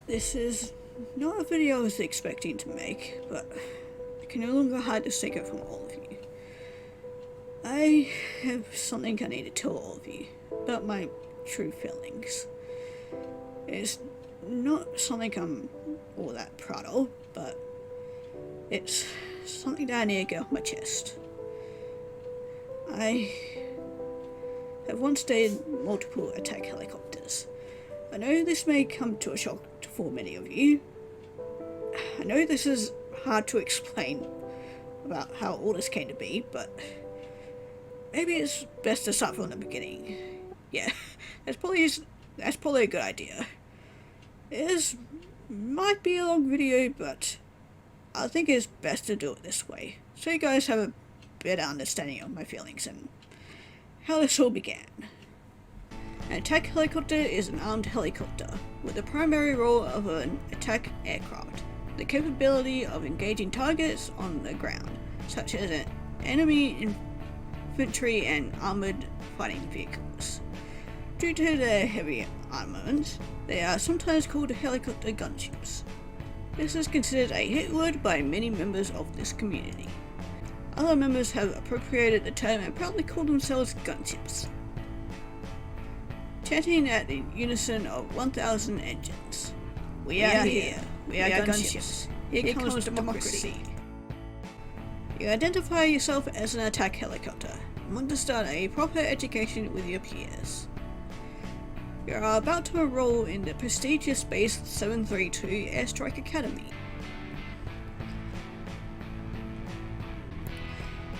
This is not a video I was expecting to make, but I can no longer hide the secret from all of you. I have something I need to tell all of you about my true feelings. It's not something I'm all that proud of, but it's something that I need to get off my chest. I have once dated multiple attack helicopters. I know this may come to a shock for many of you. I know this is hard to explain about how all this came to be, but maybe it's best to start from the beginning. Yeah, that's probably a good idea. It might be a long video, but I think it's best to do it this way, so you guys have a better understanding of my feelings and how this all began. An attack helicopter is an armed helicopter with the primary role of an attack aircraft, the capability of engaging targets on the ground, such as an enemy infantry and armoured fighting vehicles. Due to their heavy armament, they are sometimes called helicopter gunships. This is considered a hit word by many members of this community. Other members have appropriated the term and proudly call themselves gunships, chanting at the unison of 1,000 engines. We are here. We are gunships. Here comes democracy. You identify yourself as an attack helicopter and want to start a proper education with your peers. You are about to enroll in the prestigious Base 732 Airstrike Academy.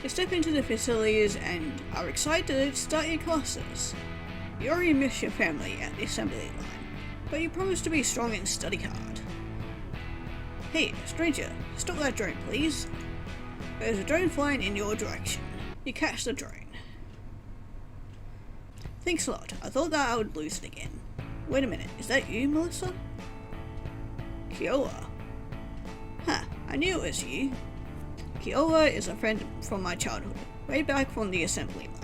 You step into the facilities and are excited to start your classes. You already miss your family at the assembly line, but you promise to be strong and study hard. Hey, stranger, stop that drone please. There's a drone flying in your direction. You catch the drone. Thanks a lot, I thought that I would lose it again. Wait a minute, is that you, Melissa? Kiowa. Huh, I knew it was you. Kiowa is a friend from my childhood, way back from the assembly line.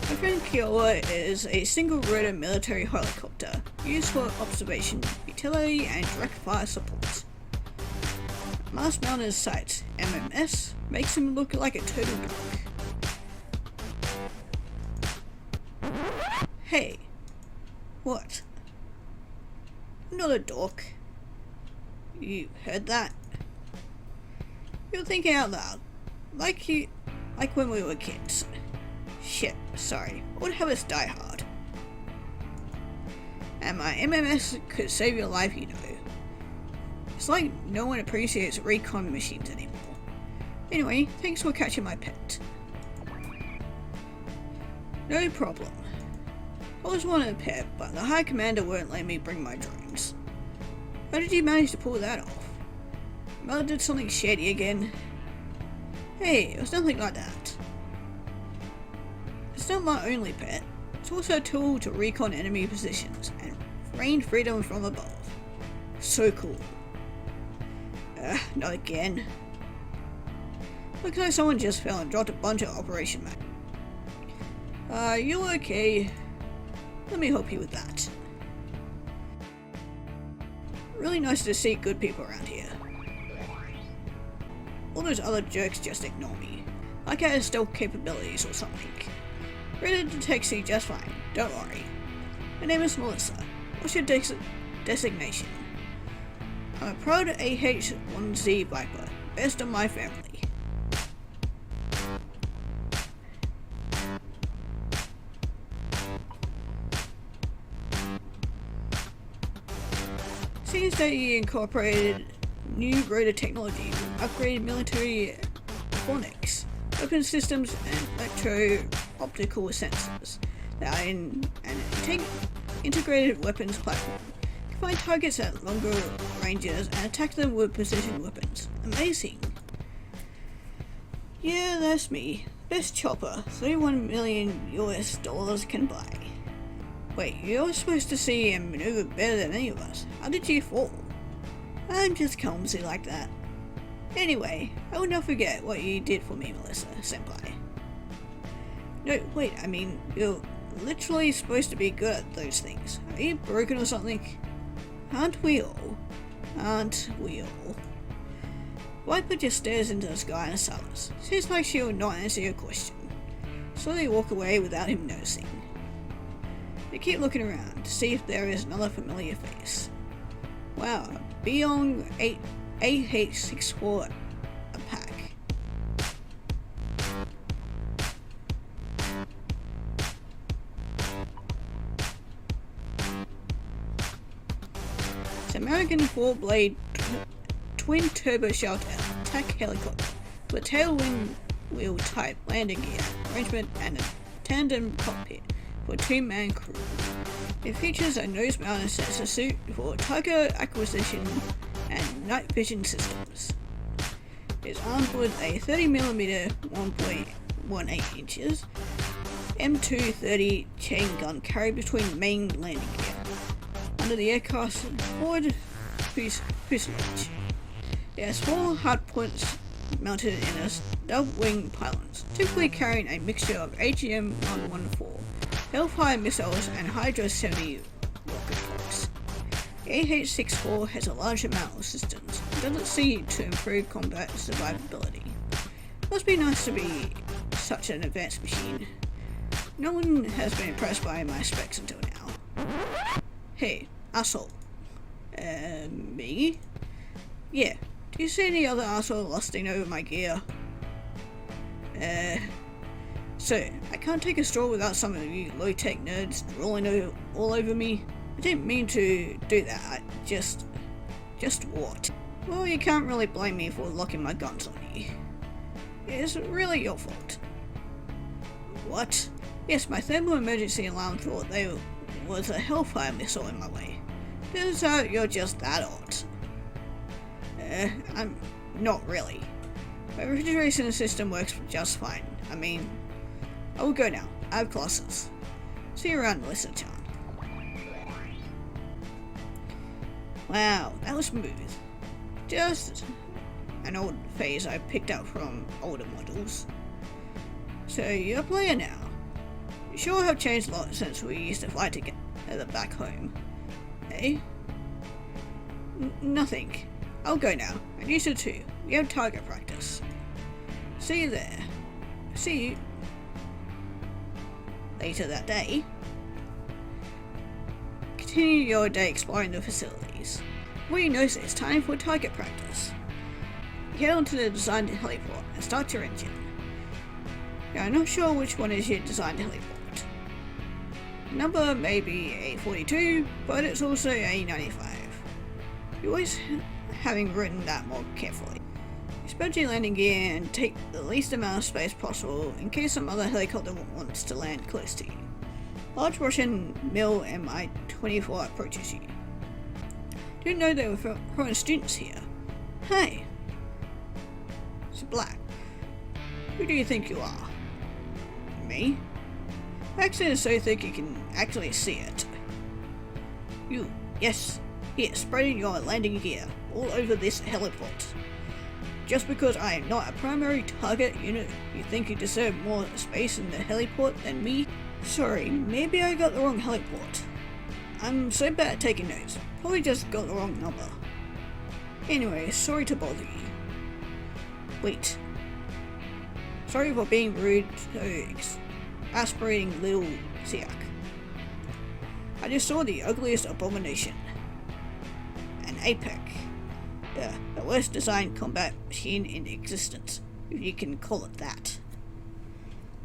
My friend Kiowa is a single-rotor military helicopter used for observation, utility, and direct fire support. Mast-mounted sights, MMS, makes him look like a turtle dog. Hey. What? I'm not a dork. You heard that? You're thinking out loud. Like when we were kids. Shit, sorry. I would have us die hard. And my MMS could save your life, you know. It's like no one appreciates recon machines anymore. Anyway, thanks for catching my pet. No problem. I always wanted a pet, but the High Commander won't let me bring my drones. How did you manage to pull that off? Mother did something shady again? Hey, it was nothing like that. It's not my only pet. It's also a tool to recon enemy positions and rain freedom from above. So cool. Not again. Looks like someone just fell and dropped a bunch of Operation Mac. You okay? Let me help you with that. Really nice to see good people around here. All those other jerks just ignore me, like I have stealth capabilities or something. Ready to text you just fine, don't worry. My name is Melissa. What's your designation? I'm a proud AH-1Z Viper, best of my family. Seems that you incorporated new rotor technology with upgraded military phonics, weapon systems, and electro-optical sensors that are in an integrated weapons platform. You can find targets at longer ranges and attack them with precision weapons. Amazing! Yeah, that's me. Best chopper, $31 million US can buy. Wait, you're supposed to see and maneuver better than any of us. How did you fall? I'm just clumsy like that. Anyway, I will not forget what you did for me, Melissa, senpai. No, wait, I mean, you're literally supposed to be good at those things. Are you broken or something? Aren't we all? Aren't we all? Viper just stares into the sky in silence. Seems like she will not answer your question. So they walk away without him noticing. They keep looking around to see if there is another familiar face. Wow, Beyond 8H64 a pack. It's American 4-blade twin turbo shell attack helicopter with a tailwind wheel type landing gear arrangement and a tandem cockpit for a 2-man crew. It features a nose-mounted sensor suit for target acquisition and night vision systems. It's armed with a 30mm 1.18 inches M230 chain gun carried between main landing gear under the aircraft's forward fuselage. It has 4 hardpoints mounted in its double-wing pylons, typically carrying a mixture of AGM-114 Hellfire missiles and Hydra 70 rocket trucks. The AH-64 has a large amount of systems and doesn't seem to improve combat survivability. Must be nice to be such an advanced machine. No one has been impressed by my specs until now. Hey, asshole. Me? Yeah. Do you see any other asshole lusting over my gear? So, I can't take a stroll without some of you low-tech nerds drooling all over me. I didn't mean to do that, just what? Well, you can't really blame me for locking my guns on you. It's really your fault. What? Yes, my thermal emergency alarm thought there was a Hellfire missile in my way. Turns out you're just that odd. I'm not really. My refrigeration system works just fine. I mean, I will go now. I have classes. See you around, Melissa-chan. Wow, that was smooth. Just an old phase I picked up from older models. So you're a player now. You sure have changed a lot since we used to fly together back home. Eh? Nothing. I'll go now. And you should too. We have target practice. See you there. See you. Later that day, continue your day exploring the facilities. When you notice it's time for target practice, you head onto the designed heliport and start your engine. I'm not sure which one is your designed heliport. The number may be A42, but it's also A95. You're always having written that more carefully. Spread your landing gear and take the least amount of space possible in case some other helicopter wants to land close to you. Large Russian Mil Mi-24 approaches you. Didn't know they were foreign students here. Hey! It's black. Who do you think you are? Me? Accent is so thick you can actually see it. You, yes. Here, spreading your landing gear all over this heliport. Just because I am not a primary target unit, you think you deserve more space in the heliport than me? Sorry, maybe I got the wrong heliport. I'm so bad at taking notes, probably just got the wrong number. Anyway, sorry to bother you. Wait. Sorry for being rude to aspirating little Siak. I just saw the ugliest abomination. An APEC. The worst designed combat machine in existence, if you can call it that.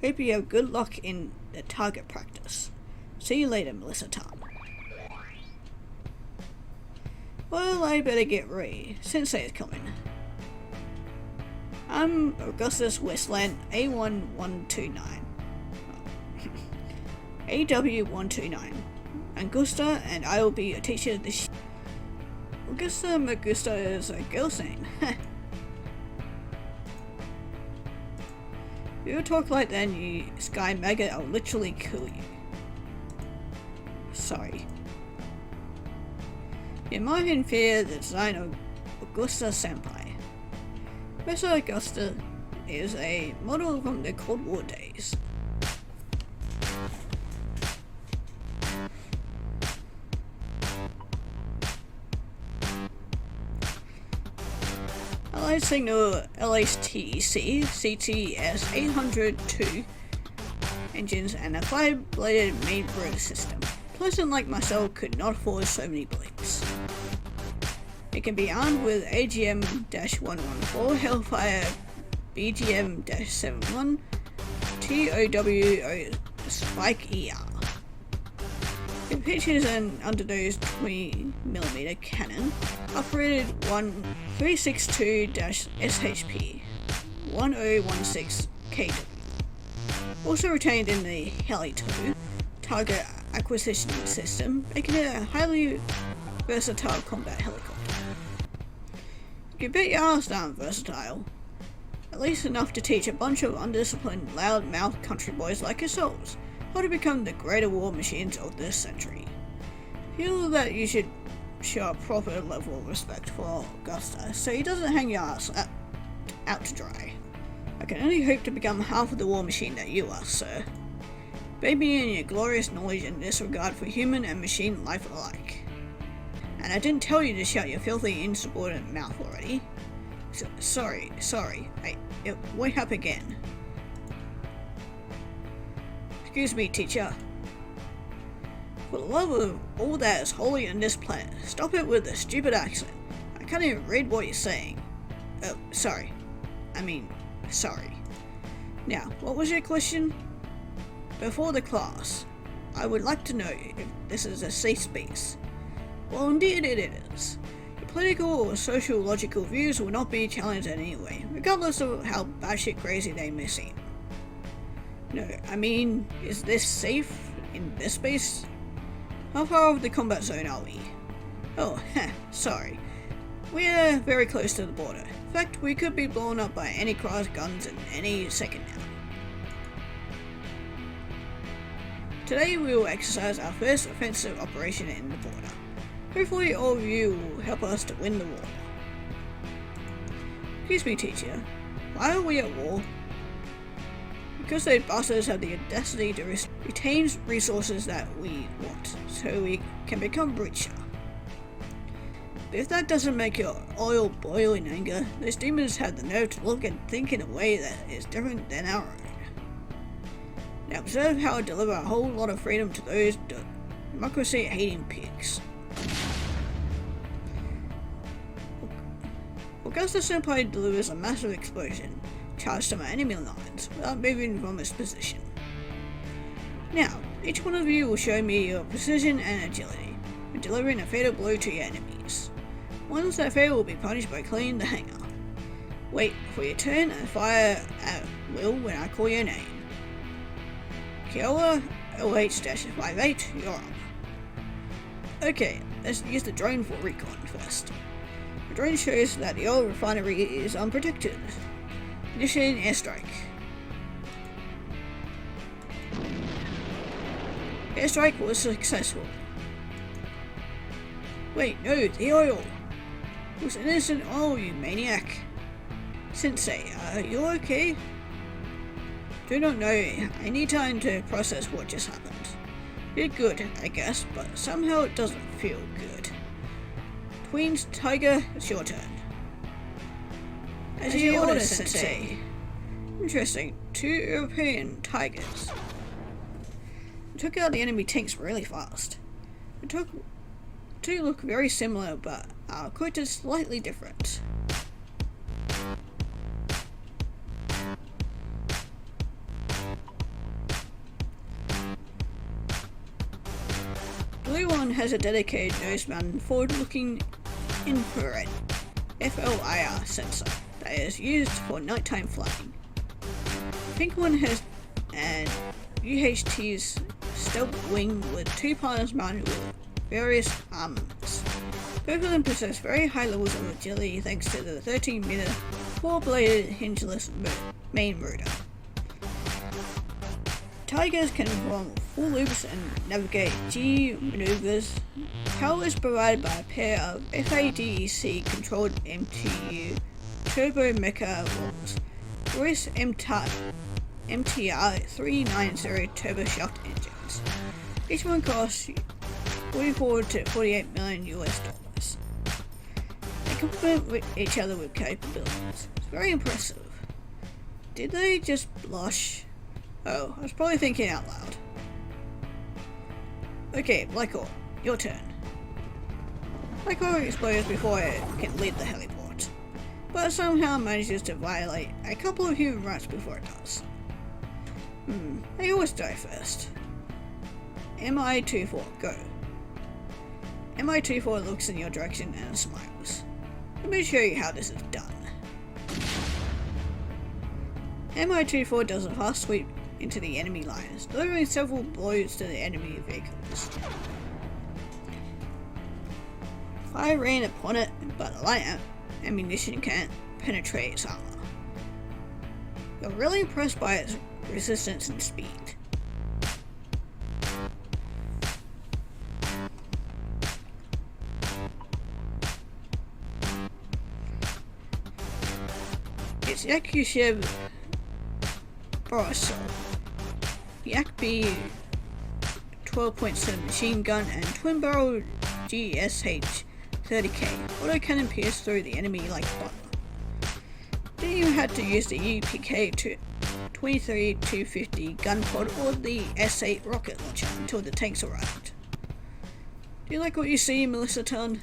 Hope you have good luck in the target practice. See you later, Melissa-chan. Well, I better get ready. Sensei is coming. I'm Augustus Westland A1129. AW129. Augusta, and I will be your teacher this year. Augusta Magusta is a girl's name. If you talk like that, you sky maggot, I'll literally kill you. Sorry. You might fear the design of Augusta Senpai. Versa Augusta is a model from the Cold War days. Allied Signal LHTC CTS 802 engines and a 5-bladed main rotor system. A person like myself could not afford so many blades. It can be armed with AGM-114 Hellfire BGM-71 TOWO Spike ER. It features an underdosed 20mm cannon, operated 362-SHP 1016 kW. Also retained in the Heli-2 target acquisition system, making it a highly versatile combat helicopter. You bet your ass aren't versatile. At least enough to teach a bunch of undisciplined, loud-mouthed country boys like yourselves how to become the greater war machines of this century. Feel that you should show a proper level of respect for Augusta so he doesn't hang your ass out to dry. I can only hope to become half of the war machine that you are, sir. Bathe me in your glorious knowledge and disregard for human and machine life alike. And I didn't tell you to shut your filthy, insubordinate mouth already. Sorry. It won't happen again. Excuse me, teacher. For the love of all that is holy on this planet, stop it with the stupid accent. I can't even read what you're saying. Oh, sorry. Sorry. Now, what was your question? Before the class, I would like to know if this is a safe space. Well, indeed it is. Your political or sociological views will not be challenged in any way, regardless of how batshit crazy they may seem. No, is this safe in this space? How far off the combat zone are we? Oh, sorry. We are very close to the border. In fact, we could be blown up by any cross guns in any second now. Today we will exercise our first offensive operation in the border. Hopefully all of you will help us to win the war. Excuse me, teacher. Why are we at war? Because those bastards have the audacity to retain resources that we want, so we can become richer. But if that doesn't make your oil boil in anger, those demons have the nerve to look and think in a way that is different than our own. Now observe how I deliver a whole lot of freedom to those democracy-hating pigs. Augusta Senpai delivers a massive explosion, charged to my enemy lines, without moving from its position. Now, each one of you will show me your precision and agility, in delivering a fatal blow to your enemies. Ones that fail will be punished by clearing the hangar. Wait for your turn and fire at will when I call your name. Kiowa LH-58, you're up. Okay, let's use the drone for recon first. The drone shows that the oil refinery is unprotected. Initiating airstrike. Airstrike was successful. Wait, no, the oil! It was innocent oil, you maniac! Sensei, are you okay? Do not know, I need time to process what just happened. You're good, I guess, but somehow it doesn't feel good. Queen's Tiger, it's your turn. As you order, Sensei. Interesting, 2 European Tigers. We took out the enemy tanks really fast. The two look very similar, but are quite slightly different. Blue one has a dedicated nose-mounted forward-looking infrared FLIR sensor that is used for nighttime flying. The pink one has an UHT's stealth wing with 2 partners mounted with various armaments. Both of them possess very high levels of agility thanks to the 13-meter 4-bladed hingeless main rotor. Tigers can perform full loops and navigate G maneuvers. Power is provided by a pair of FADEC controlled MTU turbo mecha models. Royce MTR 390 turbo shaft engines. Each one costs 44 to 48 million US dollars. They complement with each other with capabilities. It's very impressive. Did they just blush? Oh, I was probably thinking out loud. Okay, Blackor, your turn. Blackor explodes before it can leave the heliport, but somehow manages to violate a couple of human rights before it does. They always die first. MI-24, go. MI-24 looks in your direction and smiles. Let me show you how this is done. MI-24 does a fast sweep into the enemy lines, delivering several blows to the enemy vehicles. Fire rain upon it, but light ammunition can't penetrate its armor. You're really impressed by its resistance and speed. It's Yakushev Borisov, Yak-B 12.7 machine gun and twin-barrel GSH 30K autocannon pierce through the enemy like butter. Then you had to use the UPK 23-250 gun pod or the S8 rocket launcher until the tanks arrived. Do you like what you see, Melissa Tunn?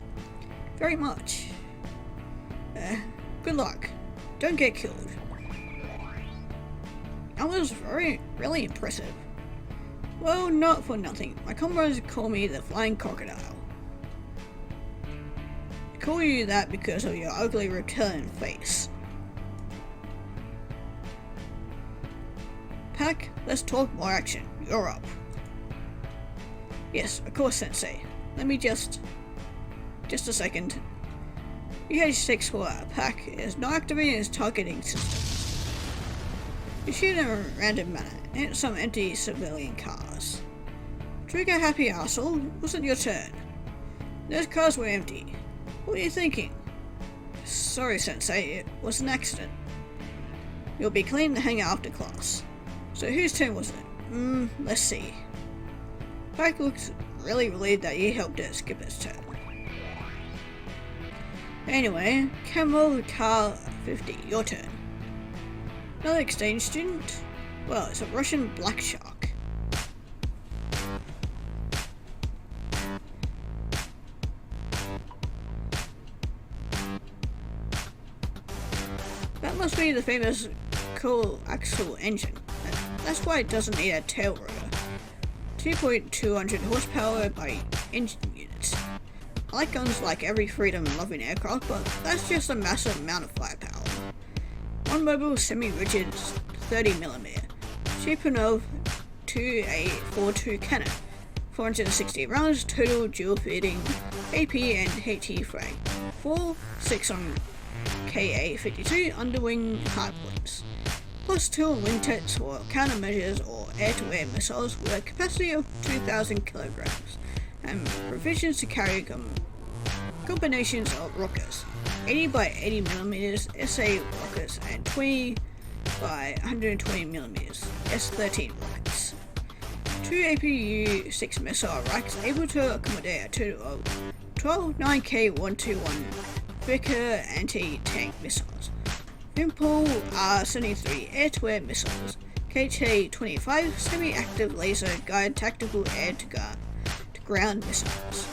Very much. Good luck. Don't get killed. That was really impressive. Well, not for nothing. My comrades call me the Flying Crocodile. I call you that because of your ugly reptilian face. Pack, let's talk more action. You're up. Yes, of course, Sensei. Let me just a second. EH6 for Pack is not activating its targeting system. You shoot in a random manner and some empty civilian cars. Trigger happy asshole, it wasn't your turn. Those cars were empty. What are you thinking? Sorry, Sensei, it was an accident. You'll be clean to hang out after class. So whose turn was it? Let's see. Pack looks really relieved that you helped it skip its turn. Anyway, Camel Car 50, your turn. Another exchange student? Well, it's a Russian black shark. That must be the famous coaxial engine. That's why it doesn't need a tail rotor. 2.200 horsepower by engine units. I like guns like every freedom-loving aircraft, but that's just a massive amount of firepower. One mobile semi-rigid 30mm, Chepunov 2A42 cannon, 460 rounds, total dual-feeding AP and HE frag, 4.6 on KA-52 underwing hardpoints, plus 2 wingtits for countermeasures or air-to-air missiles with a capacity of 2,000 kilograms, and provisions to carry combinations of rockets, 80 by 80mm SA rockets and 20 by 120mm S13 rockets. 2 APU-6 missile racks able to accommodate a total of 12 9K121 Vickers anti-tank missiles. Impul R-73 air-to-air missiles, KH-25 semi-active laser guided tactical air-to-ground missiles.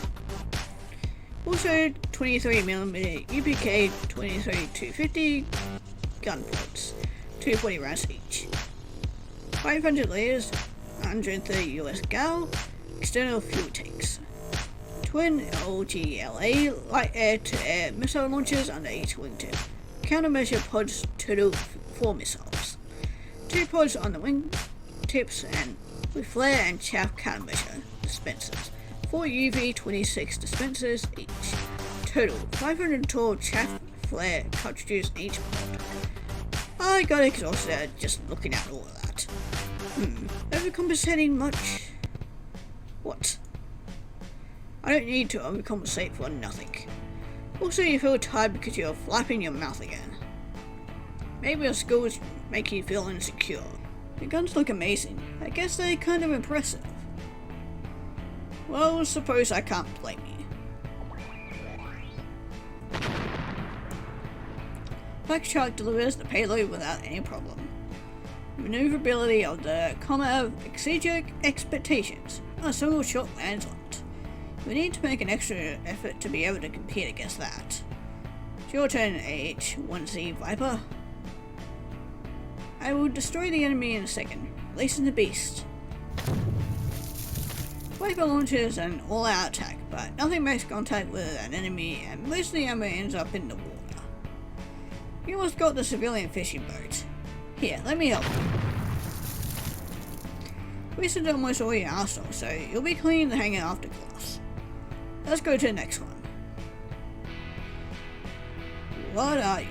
Also 23mm UPK 23-250 gun pods, 240 rounds each. 500 liters, 130 US gal, external fuel tanks. Twin LGLA light air-to-air missile launchers under each wingtip. Countermeasure pods, total 4 missiles. 2 pods on the wing tips and with flare and chaff countermeasure dispensers. 4 UV-26 dispensers each. Total 512 chaff flare cartridges each pod. I got exhausted just looking at all of that. Overcompensating much? What? I don't need to overcompensate for nothing. Also, you feel tired because you're flapping your mouth again. Maybe your skills make you feel insecure. Your guns look amazing. I guess they're kind of impressive. Well, suppose I can't blame you. Black Shark delivers the payload without any problem. Maneuverability of the Comet exceeds your expectations. A single shot lands on it. We need to make an extra effort to be able to compete against that. It's your turn, AH-1Z Viper. I will destroy the enemy in a second, releasing the beast. Viper launches an all-out attack, but nothing makes contact with an enemy and most of the ammo ends up in the water. You almost got the civilian fishing boat. Here, let me help you. Wasted almost all your arsenal, so you'll be cleaning the hangar after class. Let's go to the next one. What are you?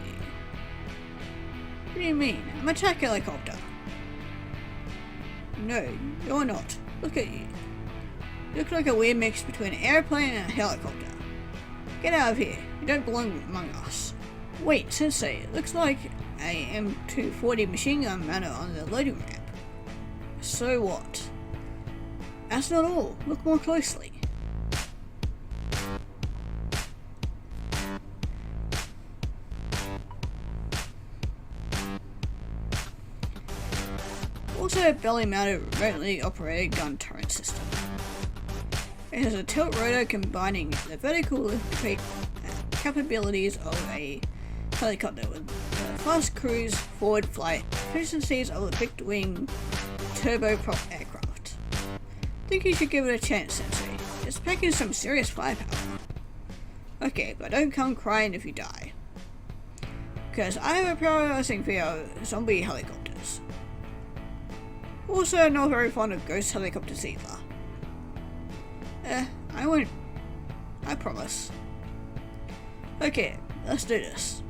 What do you mean? I'm a attack helicopter. No, you're not. Look at you. You look like a weird mix between an airplane and a helicopter. Get out of here. You don't belong among us. Wait, Sensei, it looks like a M240 machine gun mounted on the loading ramp. So what? That's not all. Look more closely. Also a belly-mounted remotely operated gun turret system. It has a tilt rotor combining the vertical lift capabilities of a helicopter with the fast cruise, forward flight, efficiencies of a fixed-wing turboprop aircraft. Think you should give it a chance, Sensei. It's packing some serious firepower. Okay, but don't come crying if you die. Because I have a prioritizing for your zombie helicopters. Also not very fond of ghost helicopters either. I won't. I promise. Okay, let's do this.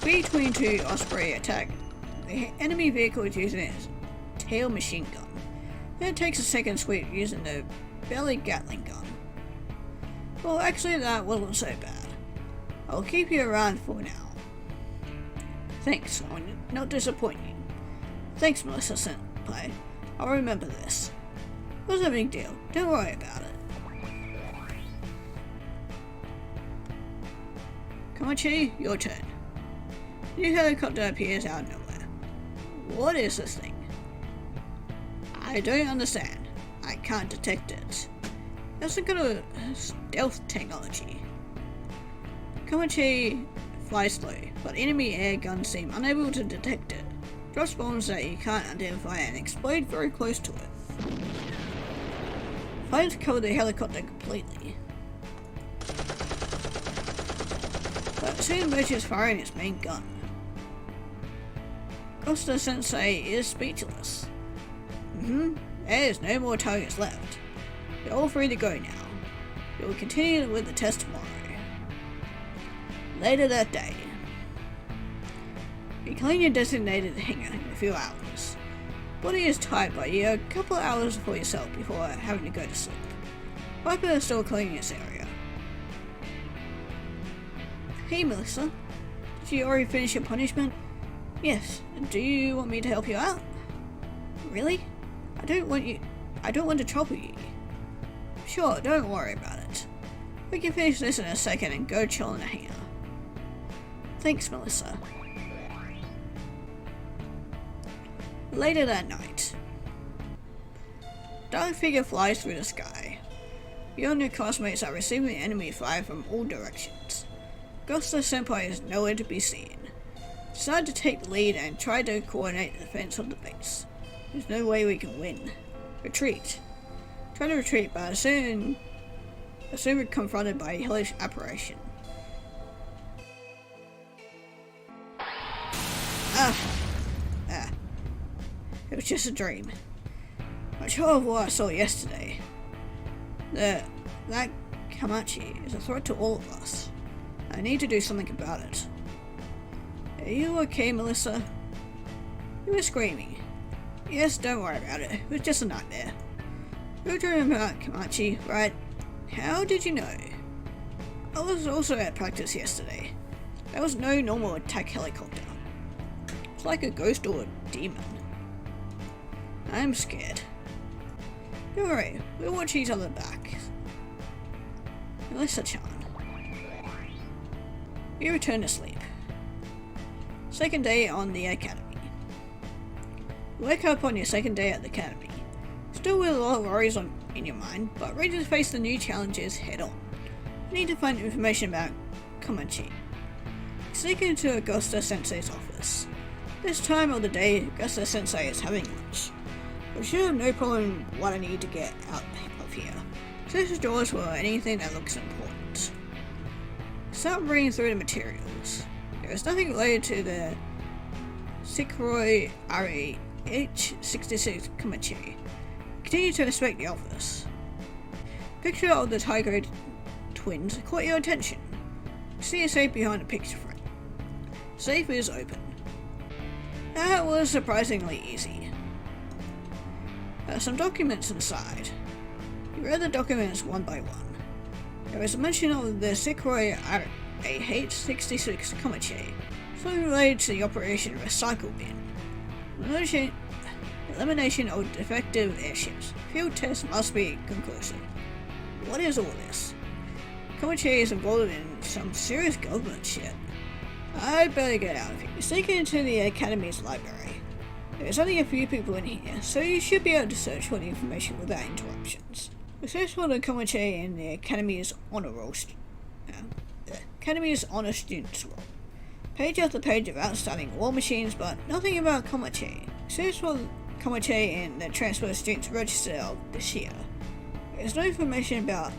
B-22 Osprey attack. The enemy vehicle is using its tail machine gun. Then it takes a second sweep using the belly Gatling gun. Well, actually that wasn't so bad. I'll keep you around for now. Thanks, I'll not disappoint you. Thanks, Melissa Senpai. I'll remember this. It wasn't a big deal. Don't worry about it. Komachi, your turn. New helicopter appears out of nowhere. What is this thing? I don't understand. I can't detect it. That's some kind of stealth technology. Komachi flies slow, but enemy air guns seem unable to detect it. Drops bombs that you can't identify and explode very close to it. Flames cover the helicopter completely. But soon emerges firing its main gun. Costa Sensei is speechless. There's no more targets left. You're all free to go now. We will continue with the test tomorrow. Later that day. You clean your designated hangar in a few hours. Body is tired, but you have a couple of hours for yourself before having to go to sleep. Viper is still cleaning this area. Hey Melissa, did you already finish your punishment? Yes. Do you want me to help you out? Really? I don't want to trouble you. Sure, don't worry about it. We can finish this in a second and go chill in the hangar. Thanks, Melissa. Later that night. Dark figure flies through the sky. You and your classmates are receiving enemy fire from all directions. Gosta Senpai is nowhere to be seen. Decide to take the lead and try to coordinate the defense of the base. There's no way we can win. Retreat. Try to retreat, but soon we're confronted by a hellish apparition. It was just a dream. I'm sure of what I saw yesterday. That Komachi is a threat to all of us. I need to do something about it. Are you okay, Melissa? You were screaming. Yes, don't worry about it. It was just a nightmare. You were dreaming about Komachi, right? How did you know? I was also at practice yesterday. There was no normal attack helicopter. It's like a ghost or a demon. I'm scared. Don't worry, we'll watch each other back. Melissa-chan. You return to sleep. Second day on the academy. You wake up on your second day at the academy. Still with a lot of worries in your mind, but ready to face the new challenges head on. You need to find information about Komachi. Sneak into Augusta Sensei's office. This time of the day, Augusta Sensei is having lunch. I should have no problem what I need to get out of here. Search the drawers for anything that looks important. Start reading through the materials. There is nothing related to the Seikuro RH66 Komachi. Continue to inspect the office. Picture of the Tiger twins caught your attention. See a safe behind the picture frame. Safe is open. That was surprisingly easy. There are some documents inside. You read the documents one by one. There was a mention of the Seikuro RH66 Komachi, something related to the Operation Recycle Bin. Elimination of defective airships. Field tests must be conclusive. What is all this? Komachi is involved in some serious government shit. I'd better get out of here. You sneak into the Academy's library. There's only a few people in here, so you should be able to search for the information without interruptions. We search for the Komachi in the Academy's honor roll. Academy's honor students roll. Page after page of outstanding war machines, but nothing about Komachi. Search for Komachi in the transfer students register of this year. There's no information about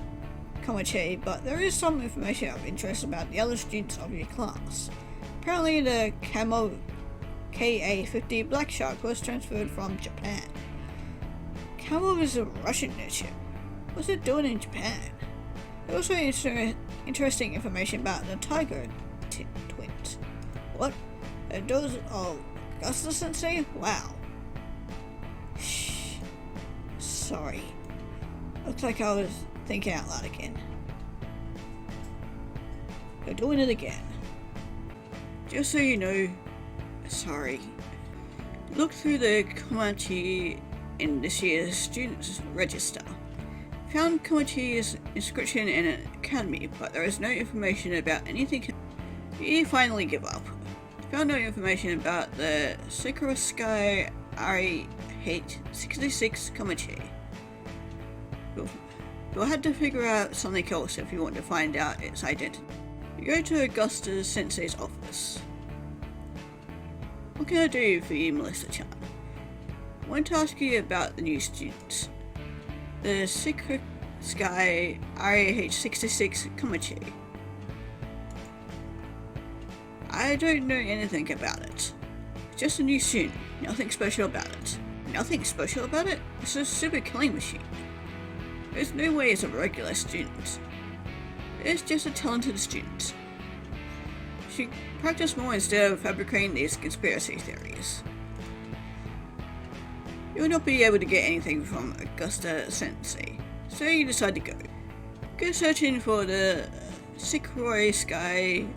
Komachi, but there is some information of interest about the other students of your class. Apparently the Camo KA-50 Black Shark was transferred from Japan. Camo is a Russian ship. What's it doing in Japan? There's also interesting information about the Tiger twins. What? Those Augusta Sensei? Wow. Shh. Sorry. Looks like I was thinking out loud again. You're doing it again. Just so you know, sorry. Look through the Komachi in this year's students register. Found Komachi's inscription in an academy, but there is no information about anything. You finally give up. Found no information about the Sakura Sky RH66 Komachi. You'll have to figure out something else if you want to find out its identity. You go to Augusta Sensei's office. What can I do for you, Melissa-chan? I want to ask you about the new students. The Sakura Sky RH66 Komachi. I don't know anything about it. It's just a new student. Nothing special about it. Nothing special about it? It's a super killing machine. There's no way it's a regular student. It's just a talented student. She practiced more instead of fabricating these conspiracy theories. You will not be able to get anything from Augusta Sensei, so you decide to go. Go searching for the Seikuro Sky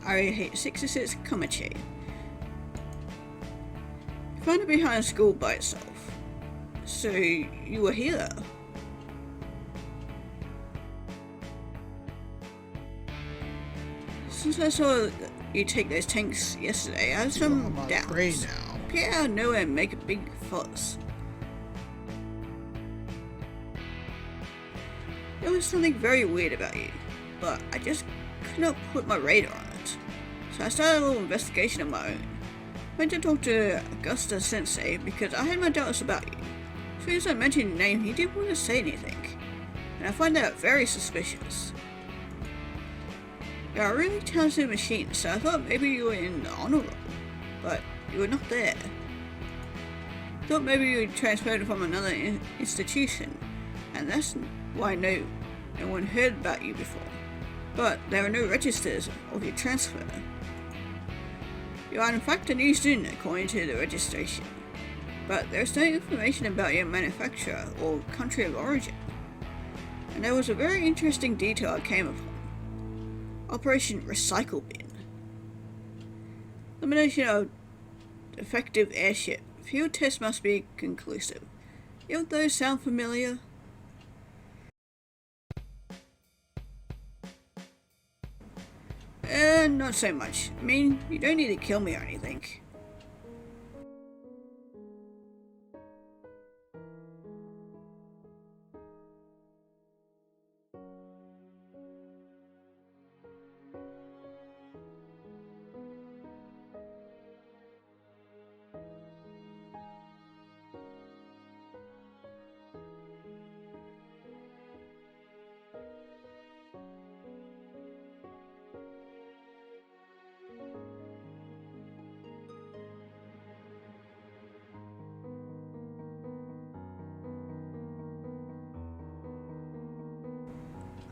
RH66 Komachi. You find it behind school by itself. So you were here. Since I saw you take those tanks yesterday, I have some doubts. Appear out of nowhere and make a big fuss. There was something very weird about you, but I just could not put my radar on it. So I started a little investigation of my own. I went to talk to Augusta Sensei because I had my doubts about you. As soon as I mentioned your name, he didn't want to say anything, and I find that very suspicious. You are a really talented machine, so I thought maybe you were in the honor roll, but you were not there. I thought maybe you were transferred from another institution, and that's why no one heard about you before. But there are no registers of your transfer. You are in fact a new student according to the registration, but there is no information about your manufacturer or country of origin. And there was a very interesting detail I came upon. Operation Recycle Bin. Elimination of effective airship. Field test must be conclusive. Don't those sound familiar? Not so much. I mean, you don't need to kill me or anything.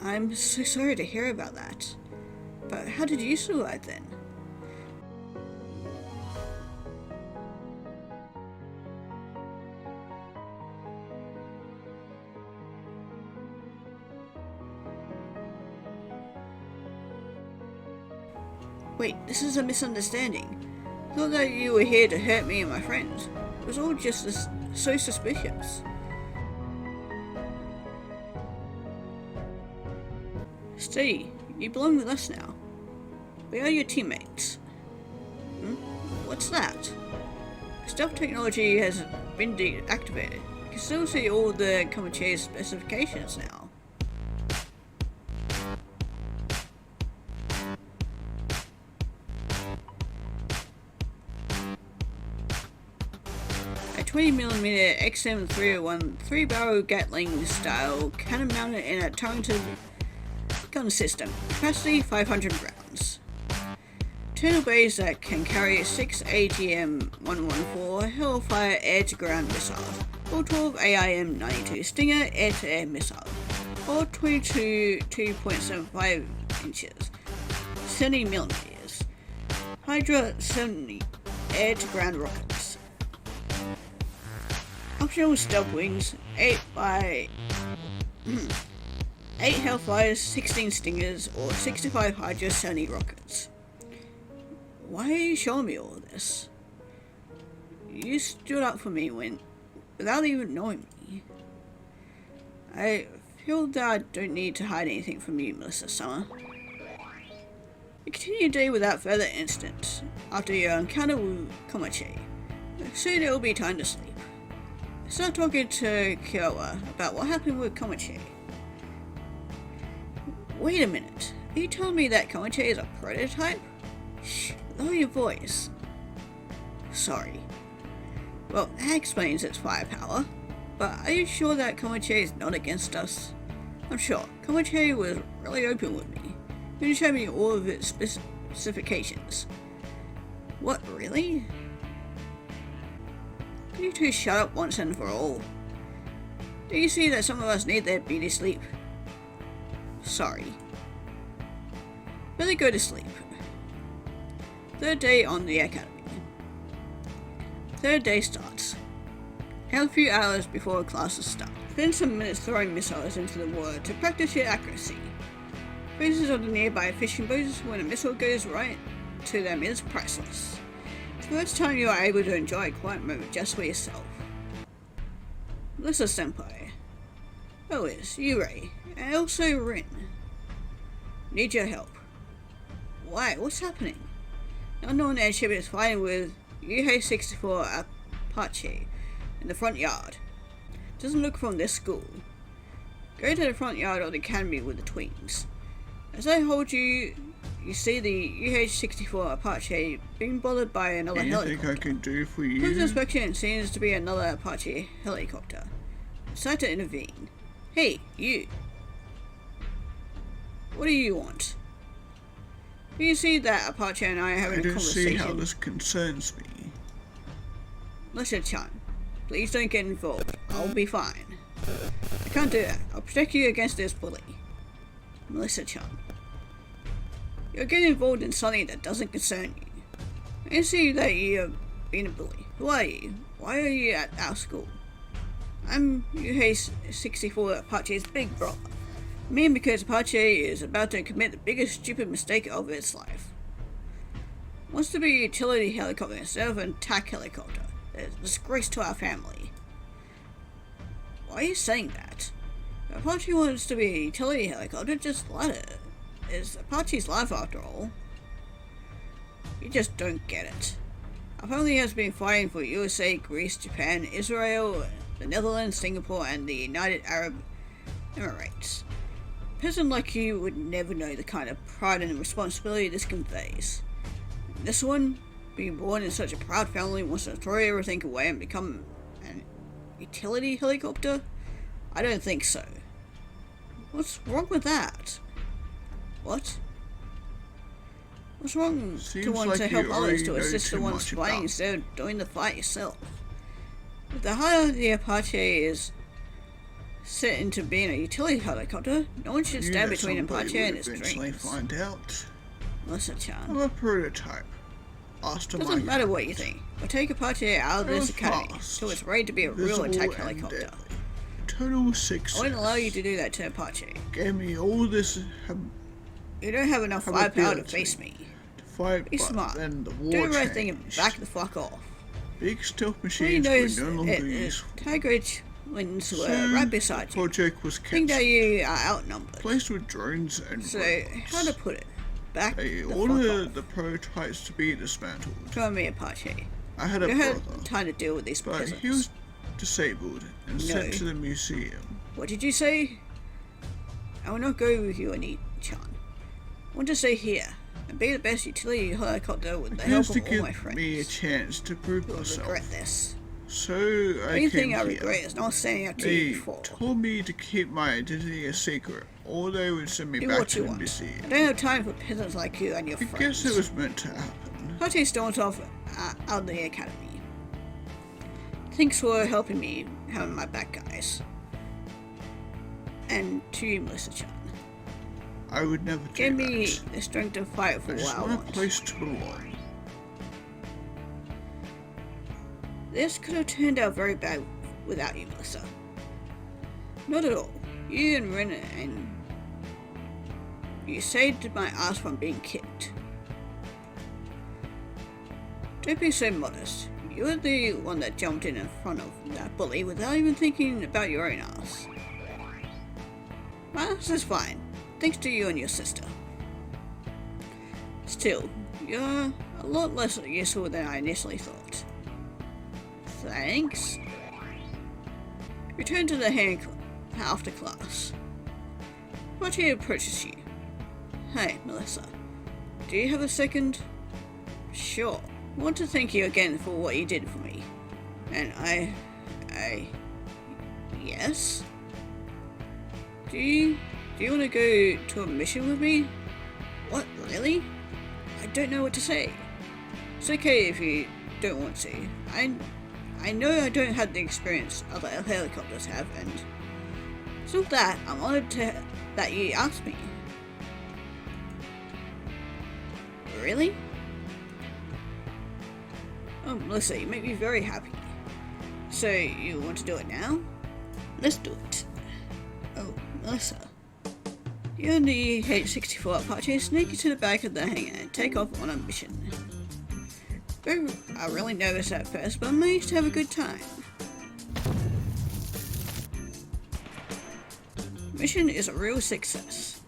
I'm so sorry to hear about that. But how did you survive then? Wait, this is a misunderstanding. I thought that you were here to hurt me and my friends. It was all just so suspicious. Steady, you belong with us now. We are your teammates. What's that? Stealth technology has been deactivated. You can still see all the Comanche's specifications now. A 20mm XM301 3-barrel Gatling style cannon mounted in a turreted gun system. Capacity 500 rounds. Internal bays that can carry 6 AGM-114 Hellfire air-to-ground missiles, or 12 AIM-92 Stinger air-to-air missiles, or 22 2.75 inches, 70 millimeters. Hydra 70 air-to-ground rockets. Optional stealth wings, 8 Hellfires, 16 Stingers, or 65 Hydra 70 rockets. Why are you showing me all this? You stood up for me without even knowing me. I feel that I don't need to hide anything from you, Melissa Summer. You continue your day without further incident after your encounter with Comanche. Soon it will be time to sleep. Start talking to Kiowa about what happened with Comanche. Wait a minute, are you telling me that Comanche is a prototype? Shh, lower your voice. Sorry. Well, that explains its firepower, but are you sure that Comanche is not against us? I'm sure. Comanche was really open with me. He showed me all of its specifications. What, really? Can you two shut up once and for all? Do you see that some of us need their beauty sleep? Sorry. Better go to sleep. Third day on the academy. Third day starts. Have a few hours before classes start. Spend some minutes throwing missiles into the water to practice your accuracy. Faces on the nearby fishing boats when a missile goes right to them is priceless. It's the first time you are able to enjoy a quiet moment just for yourself. Melissa Senpai. Ois, Yurei, and also Rin. Need your help. Why? What's happening? The unknown airship is fighting with UH-64 Apache in the front yard. Doesn't look from this school. Go to the front yard of the academy with the twins. As I hold you, you see the UH-64 Apache being bothered by another helicopter. Anything I can do for you? Close inspection seems to be another Apache helicopter. Decide to intervene. Hey, you. What do you want? Do you see that Apache and I are having a conversation? I don't see how this concerns me. Melissa-chan, please don't get involved. I'll be fine. I can't do that. I'll protect you against this bully. Melissa-chan, you're getting involved in something that doesn't concern you. I see that you're being a bully. Who are you? Why are you at our school? I'm UH-64 Apache's big brother. I mean, because Apache is about to commit the biggest stupid mistake of its life. wants to be a utility helicopter instead of an attack helicopter. It's a disgrace to our family. Why are you saying that? If Apache wants to be a utility helicopter, just let it. It's Apache's life after all. You just don't get it. Our family has been fighting for USA, Greece, Japan, Israel, the Netherlands, Singapore, and the United Arab Emirates. A person like you would never know the kind of pride and responsibility this conveys. And this one, being born in such a proud family, wants to throw everything away and become an utility helicopter? I don't think so. What's wrong with that? What? What's wrong Seems to want like to you help others already to know assist the too ones much fighting about- instead of doing the fight yourself? If the heart of the Apache is set into being a utility helicopter, no one should You stand know between somebody Apache and would its eventually dreams. find out. Melissa-chan, I'm a prototype. Asked doesn't matter what you think. We'll take Apache out of It this was academy fast, till it's ready to be a real visible attack and helicopter. deadly. Total success. I wouldn't allow you to do that to Apache. Gave me all this You don't have enough Have firepower to ability. face me. to fight, Be but smart. then the war Do the right thing and changed. back the fuck off. Big stealth All you machines know were is no longer useful. Tigridge wins were So, right the beside you. project was Think that cancelled. you are outnumbered. Placed with drones and So, robots. how to put it? Back They the fuck ordered off. the prototypes to be dismantled. Come me, Apache. I had You a don't brother, have time to deal with these but peasants. he was disabled and sent No. to the museum. What did you say? I will not go with you, Ani-chan. I want to stay here and be the best utility helicopter with the help Just to of all my give friends. me a chance to prove I myself. regret this. So The I only came thing I here. regret is not standing up to you They before. told me to keep my identity a secret, or they would send me Do back what to you the want. museum. I don't have time for peasants like you and your I friends. guess it was meant to happen. Apache storms off out of the academy. Thanks for helping me, having my back, guys. And to you, Melissa-chan. I would never do Give me that. the strength to fight for I what just I want a want. place to belong. This could have turned out very bad without you, Melissa. Not at all. You and Ren and you saved my ass from being kicked. Don't be so modest. You were the one that jumped in front of that bully without even thinking about your own ass. My ass is fine, thanks to you and your sister. Still, you're a lot less useful than I initially thought. Thanks. Return to the hand after class. Apache approaches you. Hey, Melissa. Do you have a second? Sure. I want to thank you again for what you did for me. And yes? Do you want to go to a mission with me? What, really? I don't know what to say. It's okay if you don't want to. I know I don't have the experience other helicopters have, and it's not that. I'm honored that you asked me. Really? Oh, Melissa, you make me very happy. So, you want to do it now? Let's do it. Oh, Melissa. You and the H-64 Apache sneak into the back of the hangar and take off on a mission. We are really nervous at first, but managed to have a good time. Mission is a real success.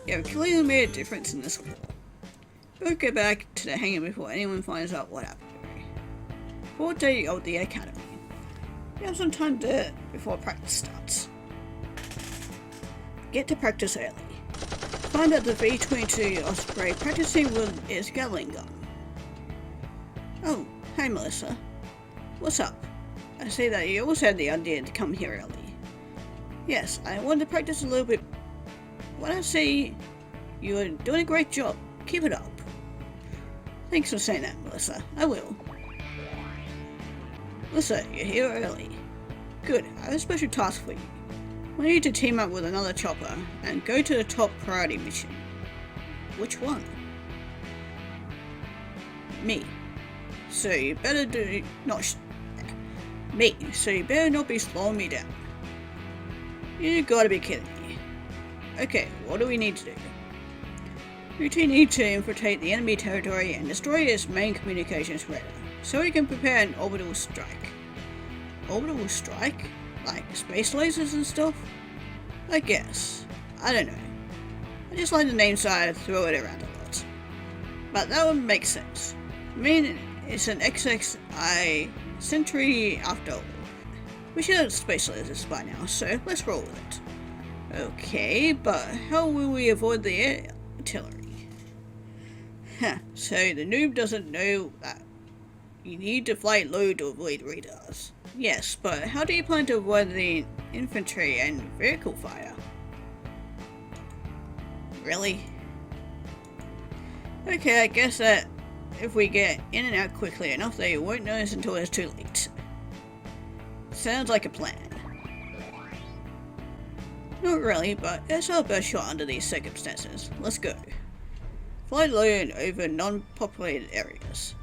You have clearly made a difference in this war. We'll get back to the hangar before anyone finds out what happened to me. Fourth day of the academy. You have some time before practice starts. Get to practice early. Find out the V-22 Osprey practicing with its Gatling gun. Oh, hi Melissa. What's up? I see that you always had the idea to come here early. Yes, I wanted to practice a little bit. When I say you're doing a great job, keep it up. Thanks for saying that, Melissa. I will. Melissa, you're here early. Good, I have a special task for you. I need to team up with another chopper and go to the top priority mission. Which one? Me. So you better not be slowing me down. You gotta be kidding me. Okay, what do we need to do? We need to infiltrate the enemy territory and destroy its main communications radar, so we can prepare an orbital strike. Orbital strike? Like space lasers and stuff? I guess. I don't know. I just like the name, so I throw it around a lot. But that would make sense. I mean, it's an XXI century after all. We should have space lasers by now, so let's roll with it. Okay, but how will we avoid the air artillery? So the noob doesn't know that you need to fly low to avoid radars. Yes, but how do you plan to avoid the infantry and vehicle fire? Really? Okay, I guess that if we get in and out quickly enough, they won't notice until it's too late. Sounds like a plan. Not really, but it's our best shot under these circumstances. Let's go. Fly low and over non-populated areas.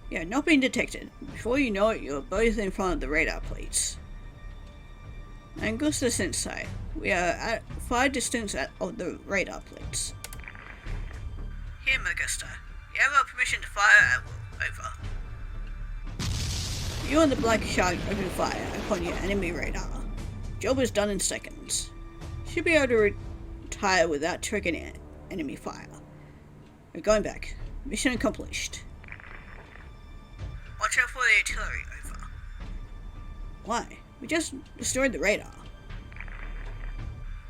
Yeah, not being detected. Before you know it, you're both in front of the radar plates. Angusta Sensei, we are at far distance of the radar plates. Here, Magusta. You have our permission to fire at will. Over. You and the Black Shark open fire upon your enemy radar. Job is done in seconds. Should be able to retire without triggering enemy fire. We're going back. Mission accomplished. Watch out for the artillery. Over. Why? We just destroyed the radar.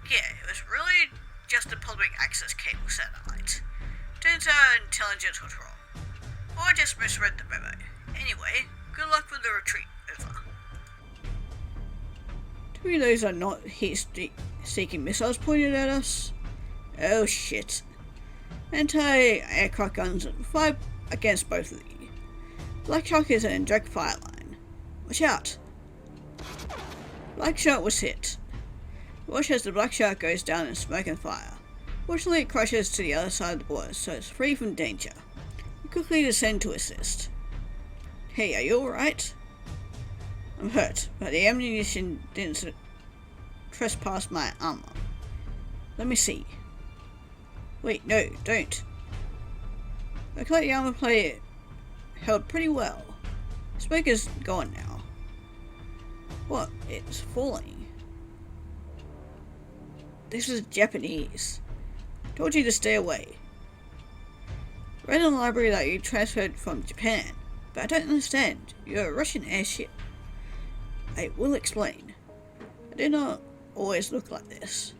Yeah, it was really just a public access cable satellite. Turns out intelligence was wrong. Or I just misread the memo. Anyway, good luck with the retreat. Over. To me, those are not heat-seeking missiles pointed at us. Oh shit. Anti-aircraft guns fire against both of you. Black Shark is in direct fire line. Watch out. Black Shark was hit. Watch as the Black Shark goes down in smoke and fire. Fortunately, it crashes to the other side of the border, so it's free from danger. You quickly descend to assist. Hey, are you alright? I'm hurt, but the ammunition didn't trespass my armor. Let me see. Wait, no, don't. Looks like the armor plate held pretty well. Smoke is gone now. What? It's falling. This is Japanese. Told you to stay away. Read in the library that you transferred from Japan, but I don't understand. You're a Russian airship. I will explain. I did not always look like this.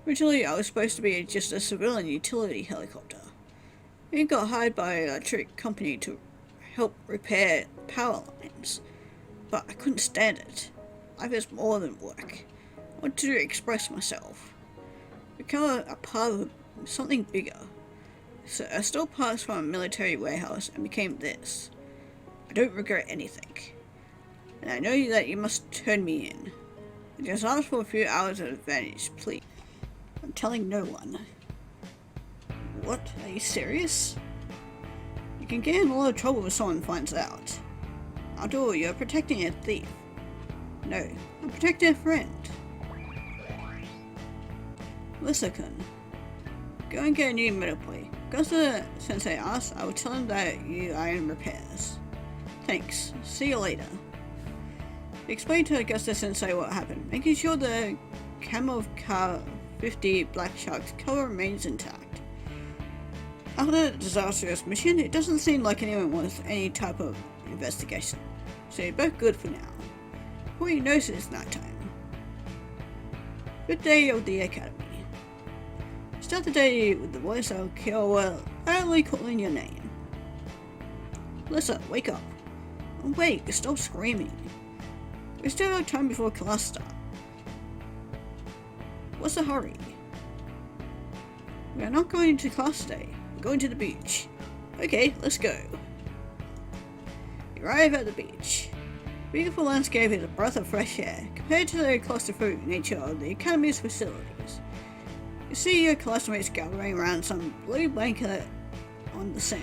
Originally, I was supposed to be just a civilian utility helicopter. It got hired by an electric company to help repair power lines, but I couldn't stand it. Life is more than work. I wanted to express myself, become a part of something bigger. So I stole parts from a military warehouse and became this. I don't regret anything, and I know that you must turn me in. I just ask for a few hours of advantage, please. I'm telling no one. What? Are you serious? You can get in a lot of trouble if someone finds out. After all, you're protecting a thief. No, I'm protecting a friend. Listen-kun, go and get a new metal plate. Gusta Sensei asks, I will tell him that you are in repairs. Thanks. See you later. Explain to Gusta Sensei what happened, making sure the camo of Car 50 Black Shark's color remains intact. After the disastrous mission, it doesn't seem like anyone wants any type of investigation, so you're both good for now. Before you notice, it's nighttime. Good day of the Academy. Start the day with the voice of Kyowa loudly calling your name. Lissa, wake up. Oh wait, stop screaming. We still have time before class starts. What's the hurry? We are not going to class today. We're going to the beach. Okay, let's go. You arrive at the beach. Beautiful landscape is a breath of fresh air compared to the claustrophobic nature of the Academy's facilities. You see your classmates gathering around some blue blanket on the sand.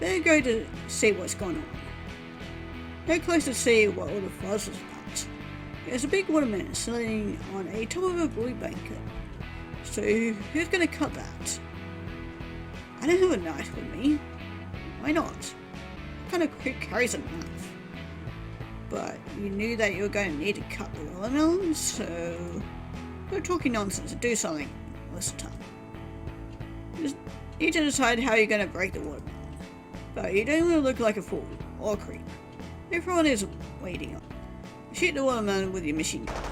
Better go to see what's going on. Go close to see what all the fuss is about. There's a big watermelon sitting on a top of a blue blanket. So who's going to cut that? don't have a knife with me. Why not? What kind of creep carries a knife? But you knew that you were going to need to cut the watermelon, so you're talking nonsense and do something this time. You just need to decide how you're going to break the watermelon. But you don't want to look like a fool or a creep. Everyone is waiting on. Shoot the watermelon with your machine gun.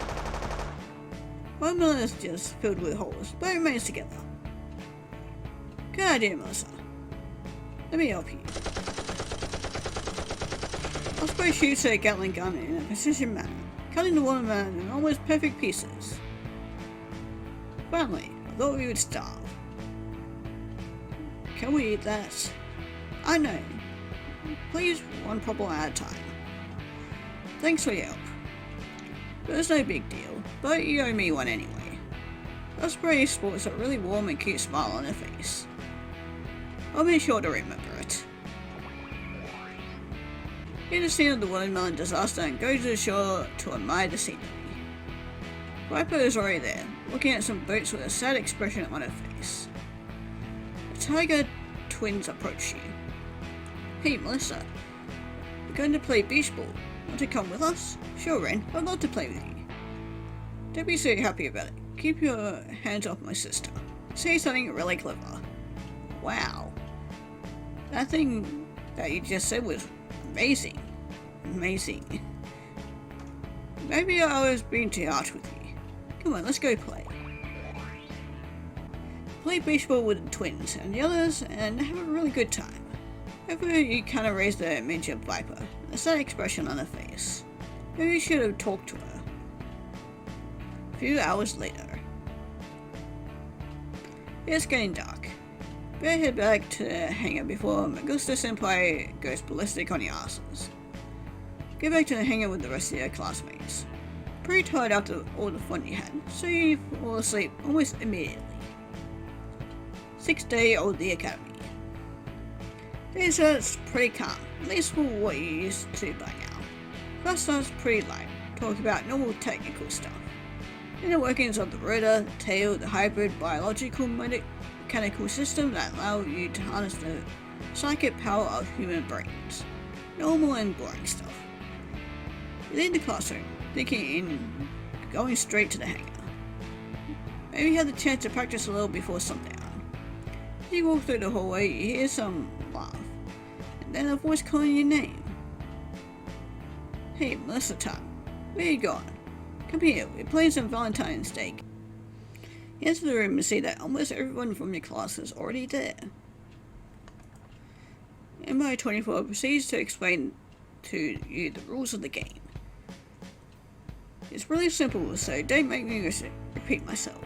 Watermelon is just filled with holes, but it remains together. Good idea, Melissa. Let me help you. Osprey shoots a Gatling gun in a precision manner, cutting the watermelon in almost perfect pieces. Finally, I thought we would starve. Can we eat that? I know. Please, one problem at a time. Thanks for your help. There's no big deal, but you owe me one anyway. Osprey sports a really warm and cute smile on her face. I'll be sure to remember it. Get the scene of the watermelon disaster and go to the shore to admire the scenery. Viper is already there, looking at some boats with a sad expression on her face. The tiger twins approach you. Hey Melissa, we're going to play beach ball. Want to come with us? Sure Ren, I'd love to play with you. Don't be so happy about it. Keep your hands off my sister. Say something really clever. Wow. That thing that you just said was amazing. Amazing. Maybe I was being too harsh with you. Come on, let's go play. Play baseball with the twins and the others and have a really good time. Hopefully you kind of raised the miniature Viper, a sad expression on her face. Maybe you should have talked to her. A few hours later. It's getting dark. Better head back to the hangar before Magusta Senpai goes ballistic on your asses. Get back to the hangar with the rest of your classmates. Pretty tired after all the fun you had, so you fall asleep almost immediately. 6th day of the academy. It's pretty calm, at least for what you're used to by now. Class starts pretty light, talk about normal technical stuff. Inner workings of the rotor, the tail, the hybrid biological mechanical system that allow you to harness the psychic power of human brains. Normal and boring stuff. You leave the classroom, thinking in going straight to the hangar. Maybe you had the chance to practice a little before sundown. As you walk through the hallway, you hear some laugh, and then a voice calling your name. Hey, Melissa-tan, where you going? Come here, we're playing some Valentine's Day. You enter the room and see that almost everyone from your class is already there. MI24 proceeds to explain to you the rules of the game. It's really simple, so don't make me repeat myself.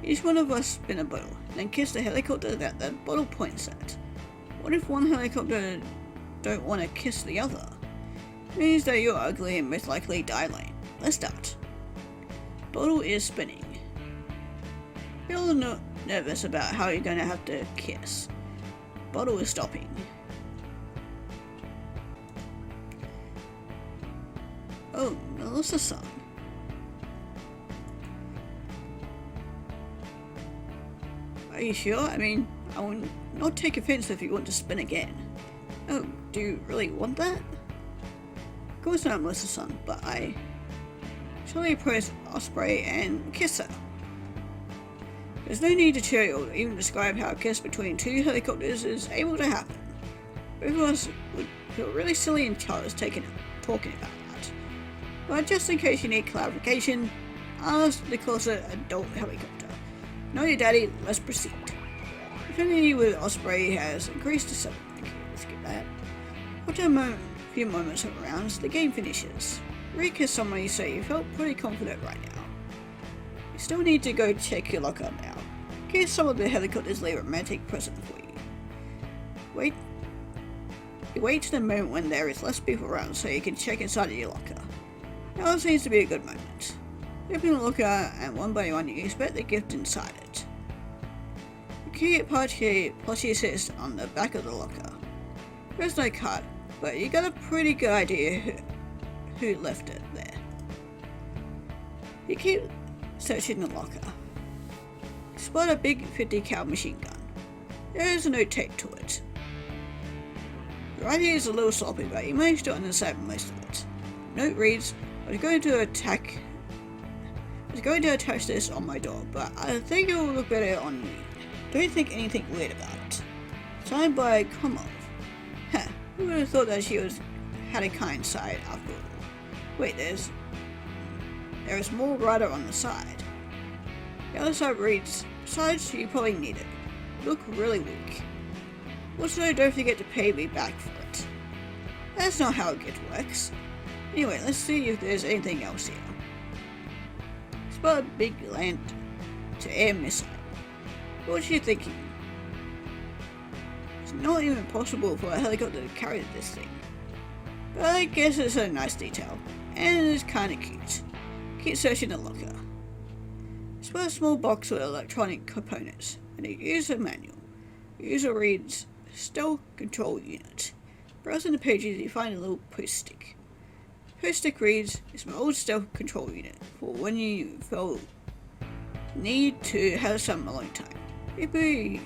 Each one of us spin a bottle, then kiss the helicopter that the bottle points at. What if one helicopter don't want to kiss the other? It means that you're ugly and most likely die lame. Let's start. Bottle is spinning. Feel nervous about how you're going to have to kiss. Bottle is stopping. Oh, Melissa-san. Are you sure? I mean, I will not take offense if you want to spin again. Oh, do you really want that? Of course not, Melissa-san, but I shall approach Osprey and kiss her. There's no need to tell you or even describe how a kiss between two helicopters is able to happen. Both of us would feel really silly and childish talking about that. But just in case you need clarification, ask the closer adult helicopter. Know your daddy, let's proceed. Affinity with Osprey has increased to 7. Okay, let's get that. After a few moments of rounds, the game finishes. Re-kiss someone you say you felt pretty confident right now. You still need to go check your locker now. In case some of the helicopters leave a romantic present for you. You wait to the moment when there is less people around so you can check inside of your locker. Now seems to be a good moment. Open the locker and one by one you expect the gift inside it. The cute plushie sits on the back of the locker. There's no card, but you got a pretty good idea who left it there. You keep searching the locker. You spot a big 50 cal machine gun. There is a note taped to it. The writing is a little sloppy, but you managed to understand most of it. The note reads, I was going to attach this on my door, but I think it will look better on me. Don't think anything weird about it. Signed by Komov. Huh, who would have thought that she had a kind side after all? Wait, there is more writer on the side. The other side reads, besides, you probably need it. You look really weak. Also, don't forget to pay me back for it. That's not how a gift works. Anyway, let's see if there's anything else here. Spot a big land-to-air missile. What's you thinking? It's not even possible for a helicopter to carry this thing. But I guess it's a nice detail, and it's kinda cute. Keep searching the locker. Spot a small box with electronic components, and a user manual. The user reads, Stealth Control Unit. Browsing the pages, you find a little post stick. The post stick reads, it's my old stealth control unit for when you feel need to have some alone time. People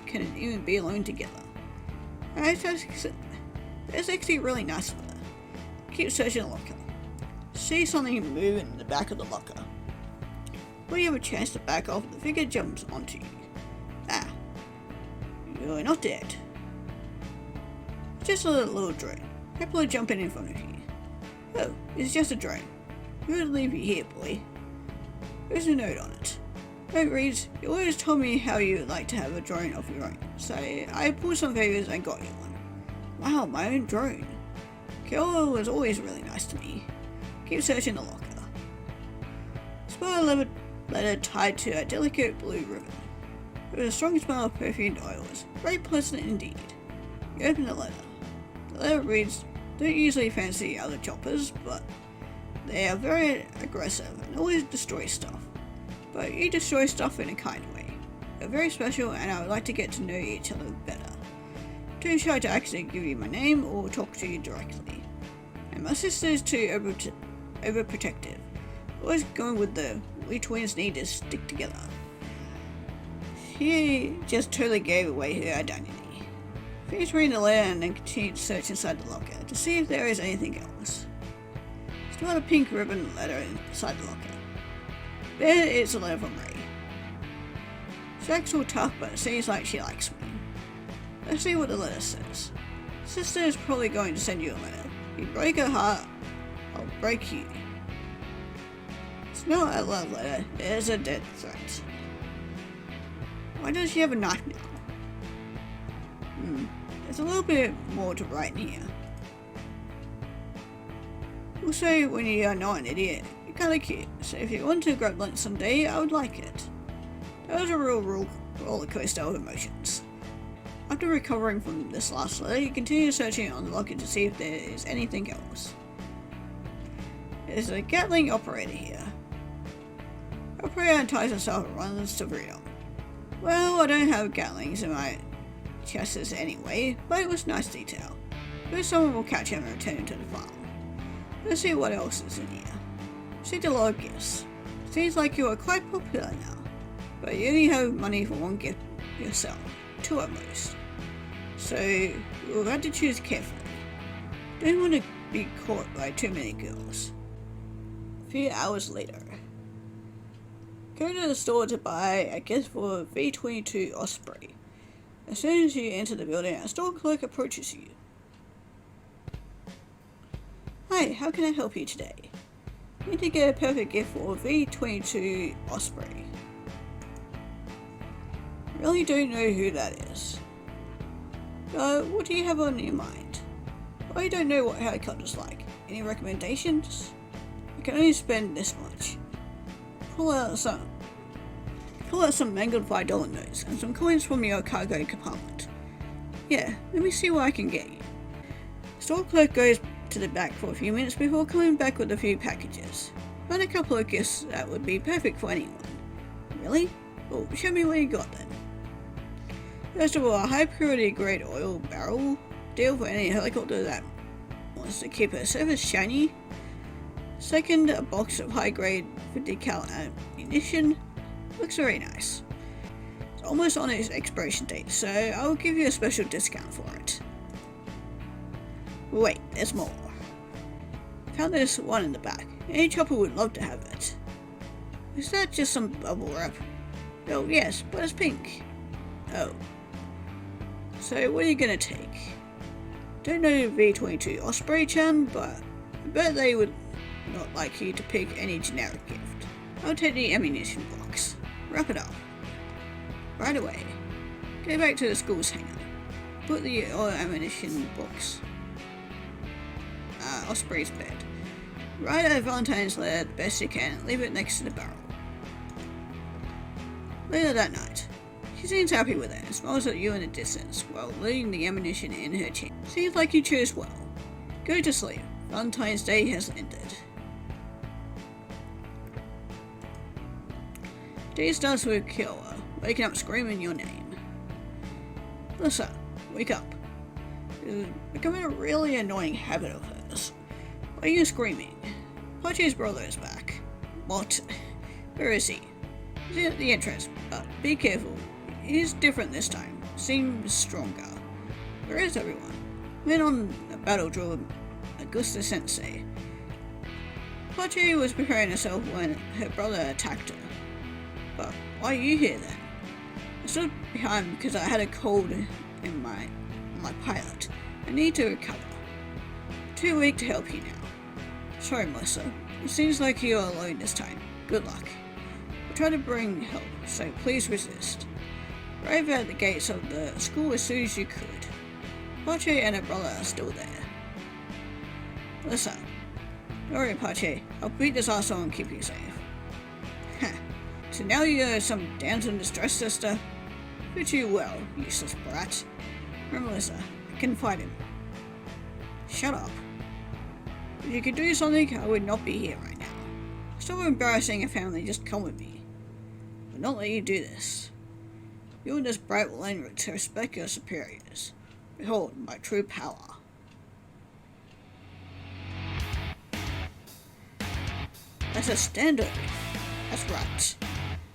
can even be alone together. That's actually really nice of her. Keep searching the locker. See something move in the back of the locker. When you have a chance to back off, the figure jumps onto you. Ah, you're not dead. Just a little drone. Happily jumping in front of you. Oh, it's just a drone. Who would leave you here, boy? There's a note on it. Note reads, you always told me how you would like to have a drone of your own, so I pulled some favors and got you one. Wow, my own drone. Kyoto was always really nice to me. Keep searching the locker. Spot a letter tied to a delicate blue ribbon. It was a strong smell of perfumed oils. Very pleasant indeed. You open the letter. The letter reads, don't usually fancy other choppers, but they are very aggressive and always destroy stuff. But you destroy stuff in a kind way. You're very special and I would like to get to know each other better. Don't try to actually give you my name or talk to you directly. And my sister is too overprotective. Always going with the we twins need to stick together. She just totally gave away her identity. Finish reading the letter and then continue to search inside the locker to see if there is anything else. Still a pink ribbon letter inside the locker. There is a letter from Ray. She acts all tough, but it seems like she likes me. Let's see what the letter says. Sister is probably going to send you a letter. If you break her heart, I'll break you. It's not a love letter, it is a death threat. Why does she have a knife now? There's a little bit more to write in here. Also, when you are not an idiot, you're kinda cute, so if you want to grab lunch someday, I would like it. That was a real roller coaster of emotions. After recovering from this last letter, you continue searching on the locker to see if there is anything else. There's a Gatling operator here. Operator unties himself and runs to freedom. Well, I don't have Gatlings in my chests anyway, but it was nice detail. Maybe someone will catch him and return him to the farm. Let's see what else is in here. Received a lot of gifts. Seems like you are quite popular now, but you only have money for one gift yourself, 2 at most. So you'll have to choose carefully. Don't want to be caught by too many girls. A few hours later. Go to the store to buy a gift for V-22 Osprey. As soon as you enter the building, a store clerk approaches you. Hi, how can I help you today? You need to get a perfect gift for V-22 Osprey. Really don't know who that is. What do you have on your mind? I don't know what helicopter's like. Any recommendations? I can only spend this much. Pull out some mangled $5 notes and some coins from your cargo compartment. Yeah, let me see what I can get you. Store clerk goes to the back for a few minutes before coming back with a few packages. Find a couple of gifts that would be perfect for anyone. Really? Well, show me what you got then. First of all, a high purity grade oil barrel deal for any helicopter that wants to keep her surface shiny. Second, a box of high grade 50 cal ammunition. Looks very nice. almost on its expiration date, so I'll give you a special discount for it. Wait, there's more. Found this one in the back. Any chopper would love to have it. Is that just some bubble wrap? Oh yes, but it's pink. Oh. So what are you gonna take? Don't know V22 Osprey-chan, but I bet they would not like you to pick any generic gift. I'll take the ammunition box. Wrap it up. Right away. Go back to the school's hangar. Put the ammunition box. Osprey's bed. Write out Valentine's letter the best you can and leave it next to the barrel. Later that night, she seems happy with it and smiles at you in the distance while leaving the ammunition in her chin. Seems like you chose well. Go to sleep. Valentine's Day has ended. Day starts with Kiowa waking up screaming your name. Listen, wake up. It's becoming a really annoying habit of hers. Why are you screaming? Pachi's brother is back. What? Where is he? He's at the entrance, but be careful. He's different this time. Seems stronger. Where is everyone? Went on a battle drill with Augusta Sensei. Pachi was preparing herself when her brother attacked her. But why are you here then? I stood behind because I had a cold in my pilot. I need to recover. Too weak to help you now. Sorry, Melissa. It seems like you're alone this time. Good luck. I'll try to bring help, so please resist. Arrive at the gates of the school as soon as you could. Pachi and her brother are still there. Melissa. Don't worry, Pachi. I'll beat this asshole and keep you safe. So now you're some damsel in distress, sister? Fit you well, useless brat. Remember, Melissa, I can fight him. Shut up. If you could do something, I would not be here right now. Stop embarrassing a family, just come with me. I'll not let you do this. You and this brat will learn to respect your superiors. Behold my true power. That's a standard. That's right.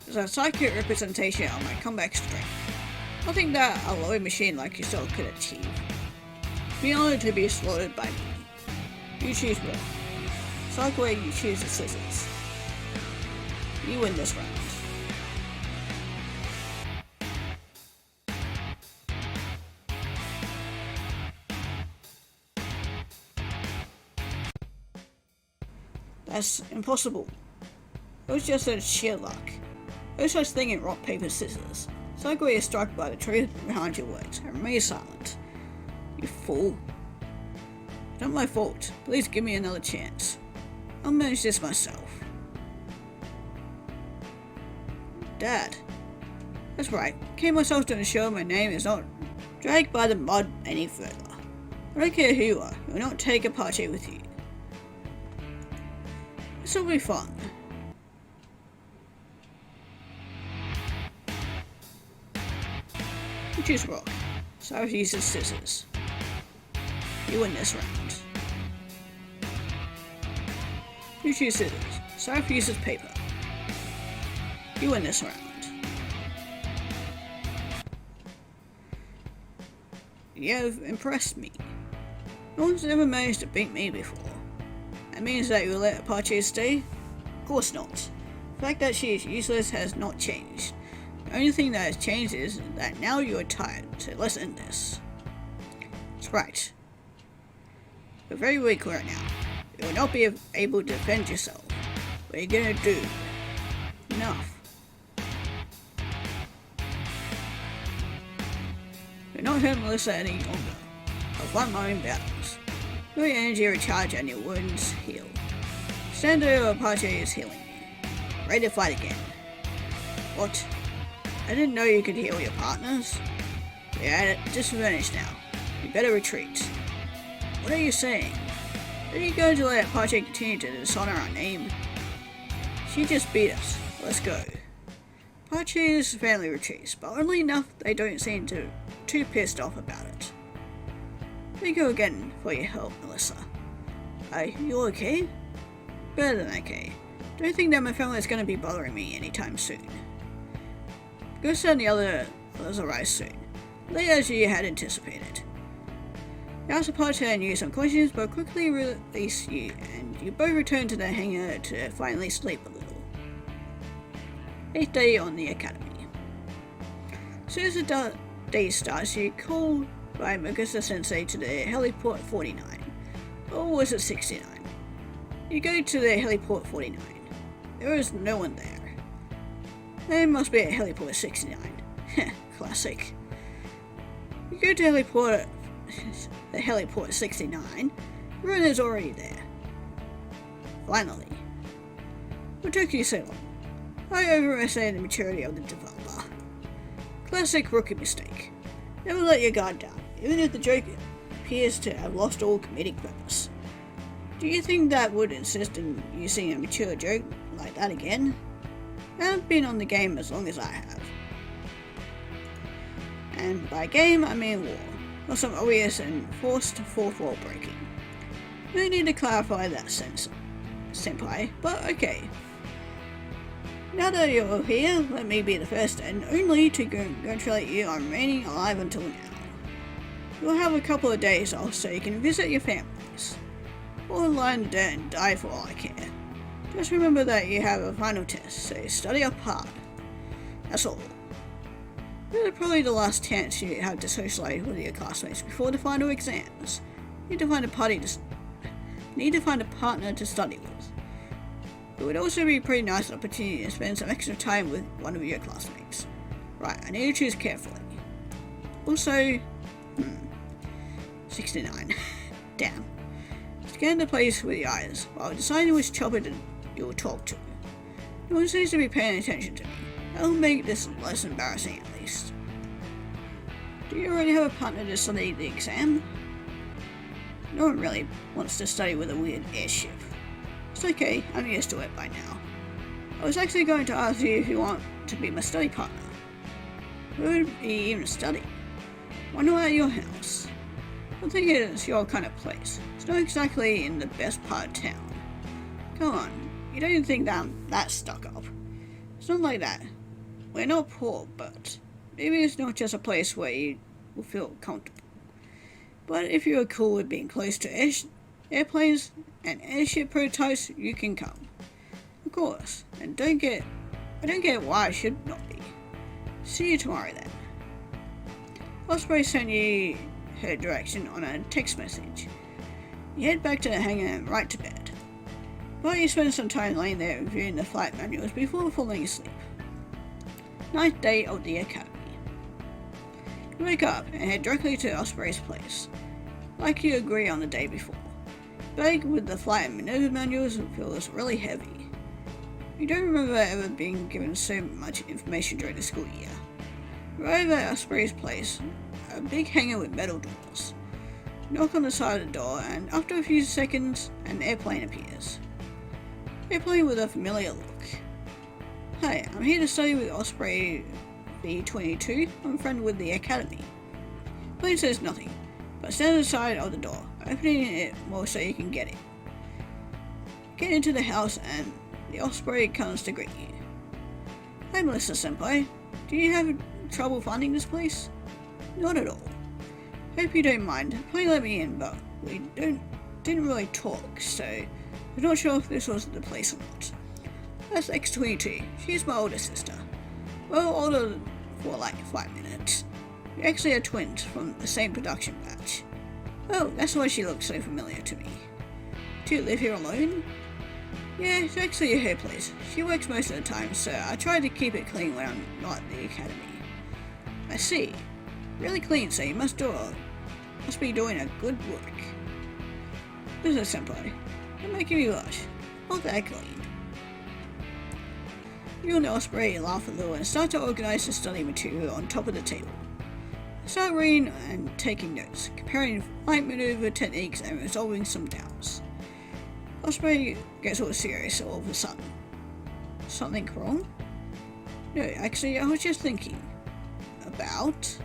There's a psychic representation of my comeback strength. Nothing that a low machine like yourself could achieve. Be honored to be slaughtered by me. You choose what. Psychway, you choose the scissors. You win this round. That's impossible. It was just a sheer luck. No such thing in rock, paper, scissors. Psychway is struck by the truth behind your words and remain silent. You fool. Not my fault. Please give me another chance. I'll manage this myself. Dad. That's right. I came myself to ensure my name is not dragged by the mud any further. I don't care who you are. You will not take Apache with you. This will be fun. You choose rock. Cyrus uses scissors. You win this round. You choose scissors. Cyrus uses paper. You win this round. You have impressed me. No one's ever managed to beat me before. That means that you will let Apache stay? Of course not. The fact that she is useless has not changed. The only thing that has changed is that now you are tired, so let's end this. That's right. You're very weak right now. You will not be able to defend yourself. What are you gonna do? Enough. You're not hurt Melissa any longer. I'll fight my own battles. Your energy recharge and your wounds heal. Stand over Apache is healing you. Ready to fight again. What? I didn't know you could heal your partners. You're at a disadvantage now. You better retreat. What are you saying? Are you going to let Apache continue to dishonor our name? She just beat us. Let's go. Apache's family retreats, but only enough they don't seem too pissed off about it. Thank you again for your help, Melissa. Are you okay? Better than okay. Don't think that my family is going to be bothering me anytime soon. Ghost and the others arrive soon, late as you had anticipated. The outer party and you some questions, but quickly release you, and you both return to the hangar to finally sleep a little. 8th day on the academy. As soon as the day starts, you're called by Magusa Sensei to the heliport 49. Or was it 69? You go to the heliport 49. There is no one there. There must be a heliport 69. Classic. You go to the heliport 69. Everyone is already there. Finally. What took you so long? I overestimated the maturity of the developer. Classic rookie mistake. Never let your guard down, even if the joke appears to have lost all comedic purpose. Do you think that would insist on using a mature joke like that again? I haven't been on the game as long as I have. And by game, I mean war, or some obvious and forced fourth wall breaking. No need to clarify that sense, senpai, but okay. Now that you're here, let me be the first and only to congratulate you on remaining alive until now. You'll have a couple of days off so you can visit your families. Or lie in the dirt and die for all I care. Just remember that you have a final test, so study up hard. That's all. This is probably the last chance you have to socialize with your classmates before the final exams. You need to find a partner to study with. It would also be a pretty nice opportunity to spend some extra time with one of your classmates. Right, I need to choose carefully. Also, 69. Damn. Scan the place with your eyes while deciding which chopper you'll talk to. No one seems to be paying attention to me. That'll make this less embarrassing at least. Do you already have a partner to study the exam? No one really wants to study with a weird airship. It's okay, I'm used to it by now. I was actually going to ask you if you want to be my study partner. Where would you even study? Why not at your house? I think it's your kind of place. It's not exactly in the best part of town. Come on, you don't think that I'm that stuck up. It's not like that. We're not poor, but maybe it's not just a place where you will feel comfortable. But if you are cool with being close to airplanes and airship prototypes, you can come. Of course, and I don't get why I should not be. See you tomorrow then. Osprey sent you her direction on a text message. You head back to the hangar and right to bed. But you spend some time laying there reviewing the flight manuals before falling asleep. 9th day of the academy. You wake up and head directly to Osprey's place, like you agree on the day before. Bag with the flight and maneuver manuals feels really heavy. You don't remember ever being given so much information during the school year. Arrive at Osprey's place, a big hangar with metal doors. Knock on the side of the door, and after a few seconds, an airplane appears. Airplane with a familiar look. Hi, I'm here to study with Osprey V-22. I'm a friend with the academy. Plane says nothing, but stands aside of the door, opening it more so you can get in. Get into the house and the Osprey comes to greet you. Hi Melissa Senpai, do you have trouble finding this place? Not at all. Hope you don't mind. Please let me in, but we didn't really talk, so I'm not sure if this was the place or not. That's X-22. She's my older sister. Well, older for like 5 minutes. We actually are twins from the same production batch. Oh, that's why she looks so familiar to me. Do you live here alone? Yeah, it's actually her place. She works most of the time, so I try to keep it clean when I'm not at the academy. I see. Really clean, so you must be doing a good work. Business senpai, you're making me blush. Not that clean. You and Osprey laugh a little and start to organize the study material on top of the table. Start reading and taking notes, comparing flight maneuver techniques and resolving some doubts. Osprey gets all serious all of a sudden. Something wrong? No, actually, I was just thinking. About?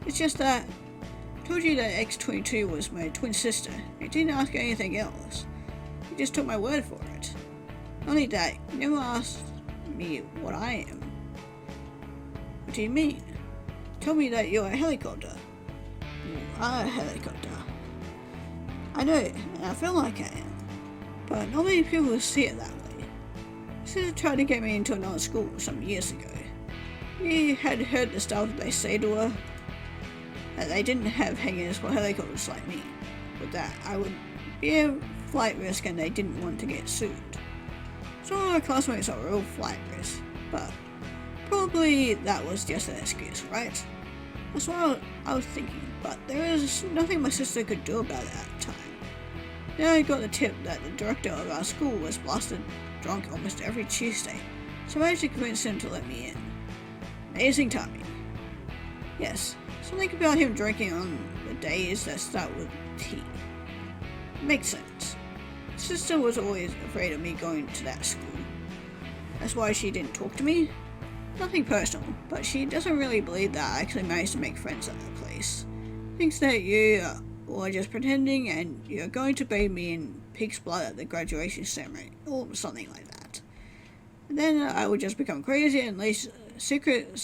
It's just that I told you that X-22 was my twin sister. You didn't ask anything else. You just took my word for it. Not only that, you never asked me what I am. What do you mean? Tell me that you're a helicopter. You are a helicopter. I know, and I feel like I am. But not many people see it that way. Sister tried to get me into another school some years ago. We had heard the stuff they say to her, that they didn't have hangars for helicopters like me, but that I would be a flight risk and they didn't want to get sued. So our classmates are real flight risks, but probably that was just an excuse, right? That's what I was thinking, but there is nothing my sister could do about it at the time. Then I got the tip that the director of our school was blasted drunk almost every Tuesday, so I managed to convince him to let me in. Amazing timing. Yes, something about him drinking on the days that start with T. Makes sense. Sister was always afraid of me going to that school. That's why she didn't talk to me. Nothing personal, but she doesn't really believe that I actually managed to make friends at the place. Thinks that you are just pretending and you're going to bathe me in pig's blood at the graduation ceremony, or something like that. And then I would just become crazy and unleash secret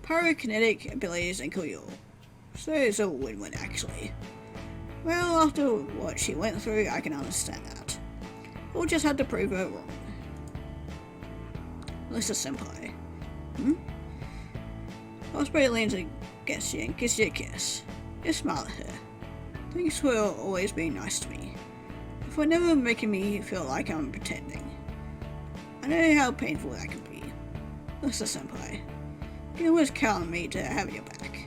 pyrokinetic abilities and kill you all. So it's a win-win actually. Well, after what she went through, I can understand that. We'll just have to prove her wrong. Lisa Senpai. Osprey leans against you and gives you a kiss. You smile at her. Thanks for always being nice to me. For never making me feel like I'm pretending. I know how painful that can be. Lisa Senpai. You can always count on me to have your back.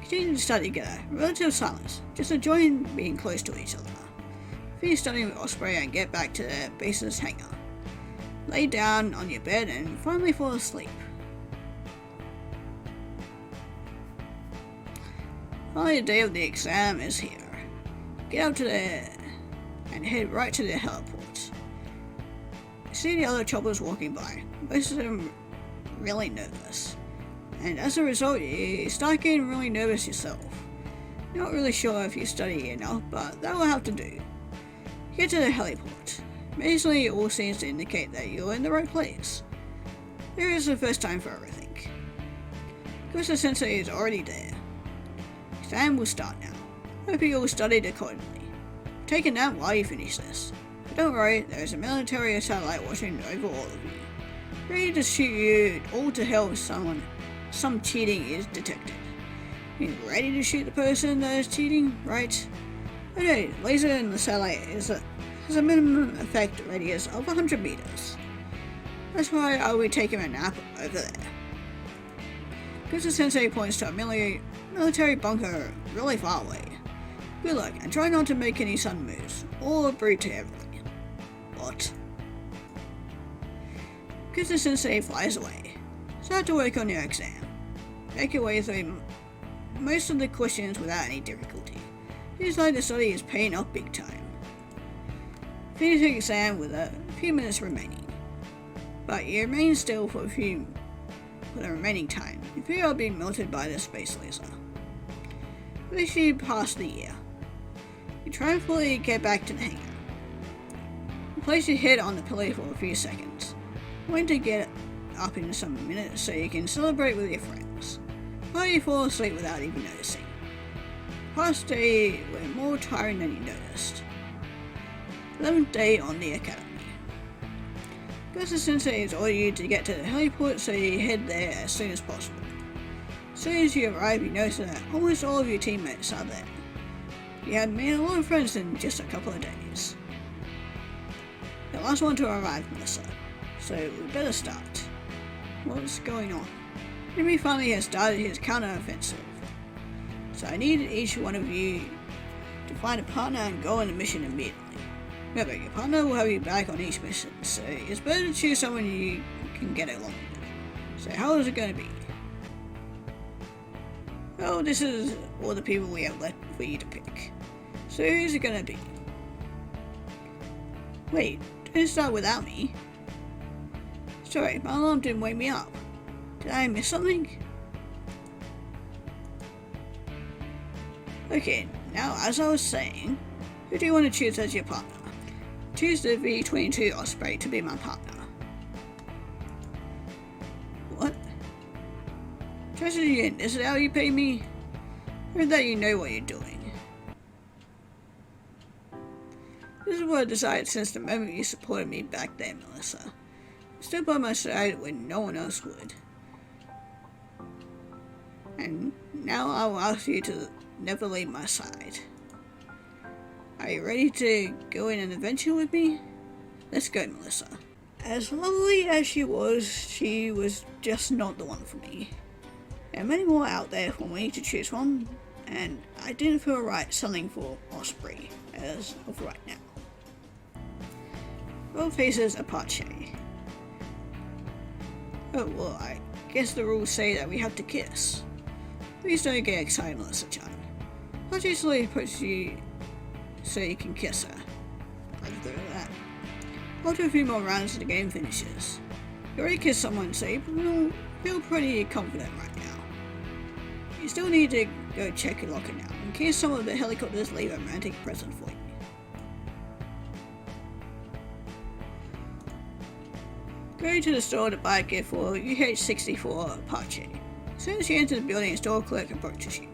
Continue to study together. Relative silence. Just enjoying being close to each other. Finish studying with Osprey and get back to the base's hangar. Lay down on your bed and finally fall asleep. Finally, the day of the exam is here. Get up to and head right to the heliport. You see the other choppers walking by, most of them really nervous. And as a result, you start getting really nervous yourself. Not really sure if you study enough, but that will have to do. Get to the heliport. Amazingly, it all seems to indicate that you're in the right place. There is a first time for everything. Kusa Sensei is already there. Exam will start now. Hope you all studied accordingly. Take a nap while you finish this. But don't worry, there is a military satellite watching over all of you. Ready to shoot you all to hell if some cheating is detected. You're ready to shoot the person that is cheating, right? Okay, laser in the satellite has a minimum effect radius of 100 meters. That's why I will be taking a nap over there. Kusa Sensei points to a military bunker really far away. Good luck, and try not to make any sudden moves, or breathe too heavily. What? Kusa Sensei flies away. Start to work on your exam. Make your way through most of the questions without any difficulty. Seems like the study is paying off big time. Finish the exam with a few minutes remaining, but you remain still for the remaining time. You fear of being melted by the space laser. At least you passed the year. You triumphantly get back to the hangar. You place your head on the pillow for a few seconds, waiting to get up in some minutes so you can celebrate with your friends. Or you fall asleep without even noticing. Past day were more tiring than you noticed. 11th day on the academy. Kusa Sensei has ordered you to get to the heliport, so you head there as soon as possible. As soon as you arrive, you notice that almost all of your teammates are there. You have made a lot of friends in just a couple of days. The last one to arrive, Melissa, so we better start. What's going on? Enemy finally has started his counter-offensive. So I need each one of you to find a partner and go on a mission immediately. Remember, your partner will have you back on each mission, so it's better to choose someone you can get along with. So how is it going to be? Well, this is all the people we have left for you to pick. So who's it going to be? Wait, don't start without me. Sorry, my alarm didn't wake me up. Did I miss something? Okay, now as I was saying, who do you want to choose as your partner? Choose the V-22 Osprey to be my partner. President, is it how you pay me? Heard that you know what you're doing. This is what I decided since the moment you supported me back then, Melissa. You stood by my side when no one else would. And now I will ask you to never leave my side. Are you ready to go in an adventure with me? Let's go, Melissa. As lovely as she was just not the one for me. There are many more out there for me to choose from, and I didn't feel right selling for Osprey as of right now. Both faces Apache. Oh, well, I guess the rules say that we have to kiss. Please don't get excited, Melissa-chan. Apache slowly pushes you so you can kiss her. After that, after a few more rounds, the game finishes. You already kissed someone, so you feel pretty confident right now. You still need to go check your locker now, in case some of the helicopters leave a romantic present for you. Go to the store to buy a gift for UH-64 Apache. As soon as you enter the building, a store clerk approaches you.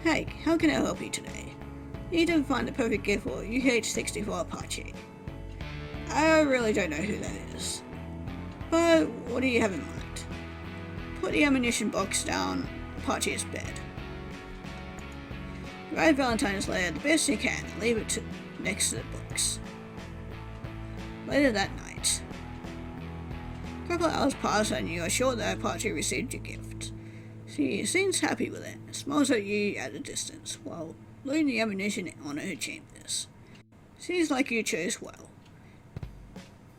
Hey, how can I help you today? You need to find the perfect gift for UH-64 Apache. I really don't know who that is. But what do you have in mind? Put the ammunition box down Apache's bed. Write Valentine's letter the best you can and leave it next to the books. Later that night. A couple of hours pass and you are sure that Apache received your gift. She seems happy with it and smiles at you at a distance while loading the ammunition on her chambers. Seems like you chose well.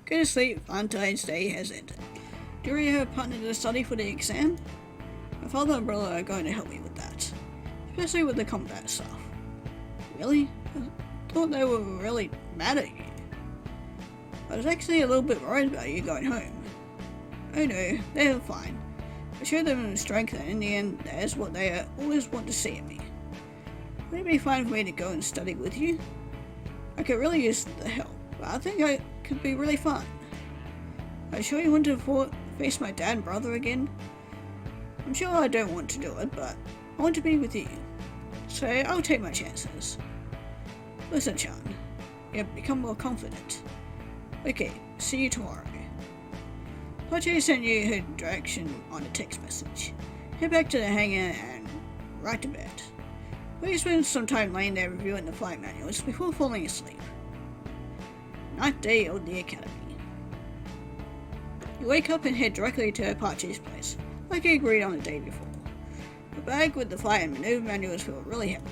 Go to sleep, Valentine's Day has ended. Do you have a partner to study for the exam? My father and brother are going to help me with that, especially with the combat stuff. Really? I thought they were really mad at you. I was actually a little bit worried about you going home. Oh no, they're fine. I showed them strength and in the end that is what they always want to see in me. Would it be fine for me to go and study with you? I could really use the help, but I think it could be really fun. Are you sure you want to face my dad and brother again? I'm sure I don't want to do it, but I want to be with you. So I'll take my chances. Listen, Chan, you've become more confident. Okay, see you tomorrow. Apache sent you her direction on a text message. Head back to the hangar and right to bed. Please spend some time laying there reviewing the flight manuals before falling asleep. Night day of the academy. You wake up and head directly to Apache's place, like you agreed on the day before. The bag with the flight and maneuver manuals feel really heavy.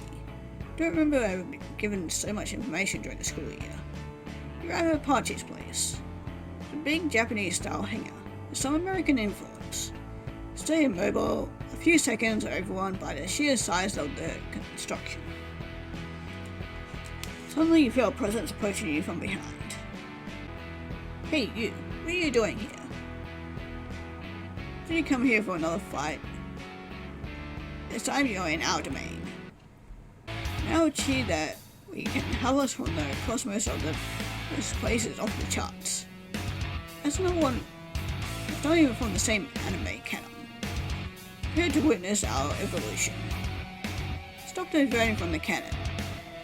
Don't remember ever being given so much information during the school year. You're at Apache's place. It's a big Japanese-style hangar with some American influence. Stay immobile, a few seconds are overwhelmed by the sheer size of the construction. Suddenly you feel a presence approaching you from behind. Hey you, what are you doing here? Did you come here for another fight? This time you're in our domain. Now achieve that we can have us from the cosmos of this place is off the charts. That's not even from the same anime canon. Prepare to witness our evolution. Stop diverting from the canon.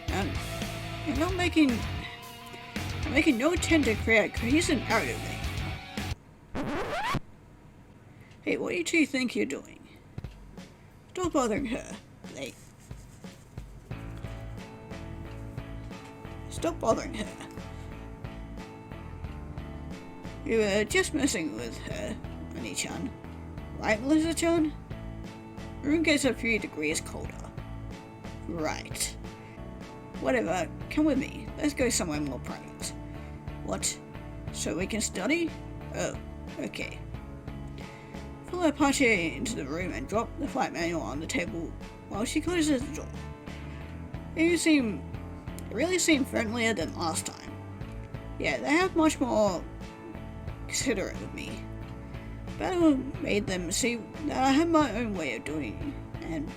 And I'm making no attempt to create a cohesive narrative anymore. Hey, what do you two think you're doing? Stop bothering her, Blake. Stop bothering her. You were just messing with her, Oni-chan. Right, Melissa-chan? The room gets a few degrees colder. Right. Whatever, come with me. Let's go somewhere more private. What? So we can study? Oh, okay. Follow Apache into the room and drop the flight manual on the table while she closes the door. They really seem friendlier than last time. Yeah, they have much more considerate of me. Battle made them see that I have my own way of doing and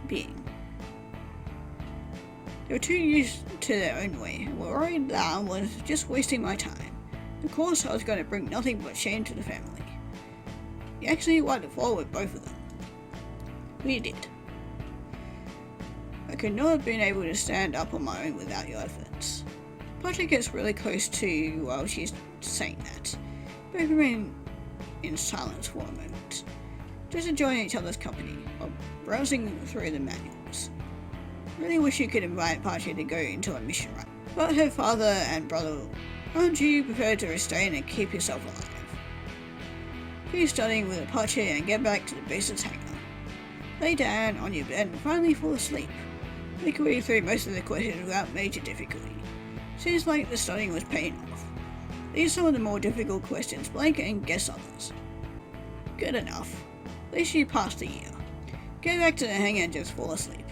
being. They were too used to their own way and were worried that I was just wasting my time. Of course, I was going to bring nothing but shame to the family. You actually wiped the floor with both of them. We did. I could not have been able to stand up on my own without your efforts. Pacha gets really close to you while she's saying that. Both remain in silence for a moment, just enjoying each other's company while browsing through the manuals. Really wish you could invite Pacha to go into a mission run, but her father and brother aren't you prepared to restrain and keep yourself alive. Finish studying with Pacha and get back to the base's hangar. Lay down on your bed and finally fall asleep. We could read through most of the questions without major difficulty. Seems like the studying was paying off. Leave some of the more difficult questions blank and guess others. Good enough. At least you passed the year. Go back to the hangar and just fall asleep.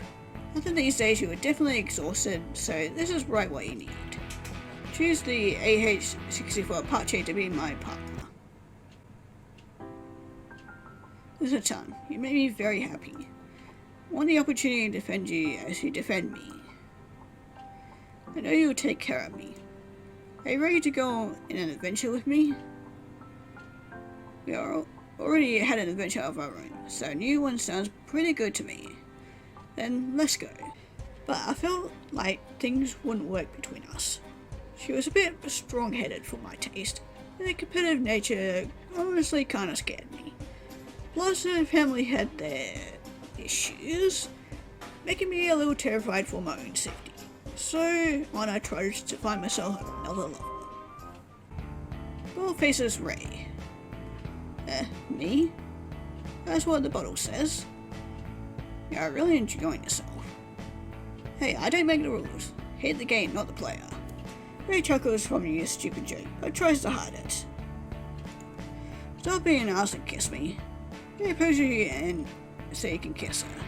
After these days you were definitely exhausted, so this is right what you need. Choose the AH-64 Pacha to be my partner. Listen, you made me very happy. I want the opportunity to defend you as you defend me. I know you'll take care of me. Are you ready to go in an adventure with me? We already had an adventure of our own, so a new one sounds pretty good to me. Then let's go. But I felt like things wouldn't work between us. She was a bit strong-headed for my taste, and the competitive nature honestly kinda scared me. Plus her family had their issues, making me a little terrified for my own safety. So on I trudged to find myself at another level. Ball faces Ray. Me? That's what the bottle says. You're really enjoying yourself. Hey, I don't make the rules. Hate the game, not the player. Ray chuckles from your stupid joke, but tries to hide it. Stop being an ass and kiss me. Get a pose you and so you can kiss her.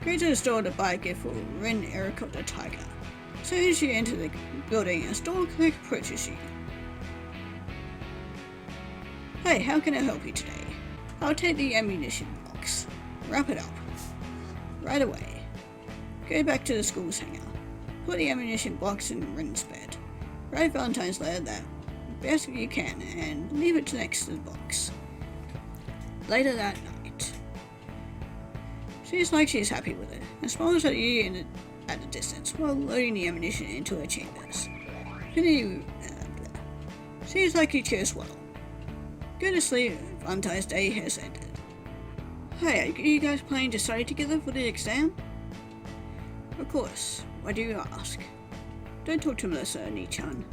Go to the store to buy a gift for Ren Aerocopter Tiger. As soon as you enter the building, a store clerk approaches you. Hey, how can I help you today? I'll take the ammunition box. Wrap it up. Right away. Go back to the school's hangar. Put the ammunition box in Ren's bed. Write Valentine's letter that best you can and leave it next to the box. Later that night. Seems like she's happy with it and smiles at you at a distance while loading the ammunition into her chambers. Seems like you chose well. Go to sleep, Valentine's Day has ended. Hey, are you guys planning to study together for the exam? Of course, why do you ask? Don't talk to Melissa, Ni-chan.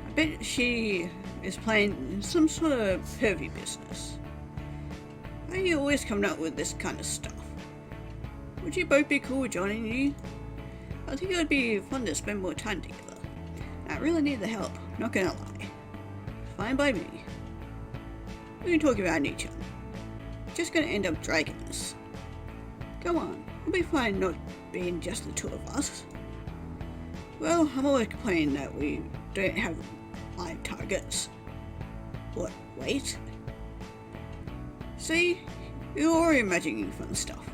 I bet she is playing some sort of pervy business. Why are you always coming up with this kind of stuff? Would you both be cool with joining you? I think it would be fun to spend more time together. I really need the help, not gonna lie. Fine by me. We can talk about Ni-chan. Just gonna end up dragging us. Come on, we'll be fine not being just the two of us. Well, I'm always complaining that we don't have live targets. What, wait? See? You're already imagining fun stuff.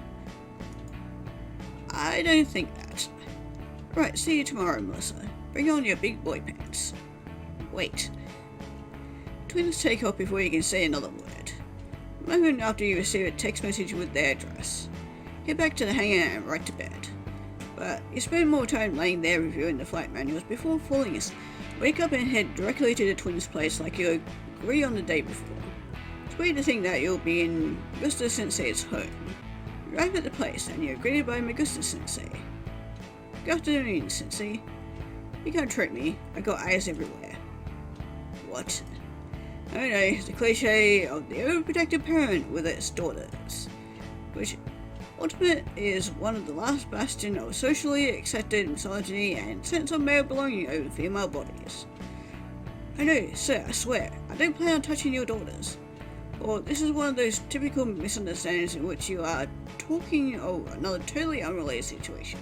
I don't think that. Right, see you tomorrow, Melissa. Bring on your big boy pants. Wait. Twins take off before you can say another word. A moment after you receive a text message with their address. Get back to the hangar and right to bed. But you spend more time laying there reviewing the flight manuals before falling asleep. Wake up and head directly to the twins' place like you agree on the day before. It's weird to think that you'll be in Magusta Sensei's home. You arrive at the place and you're greeted by Magusta Sensei. Good afternoon, Sensei. You can't trick me, I got eyes everywhere. What? I don't know, the cliche of the overprotective parent with its daughters, which ultimate is one of the last bastion of socially accepted misogyny and sense of male belonging over female bodies. I know, sir, I swear, I don't plan on touching your daughters. Or this is one of those typical misunderstandings in which you are talking over another totally unrelated situation.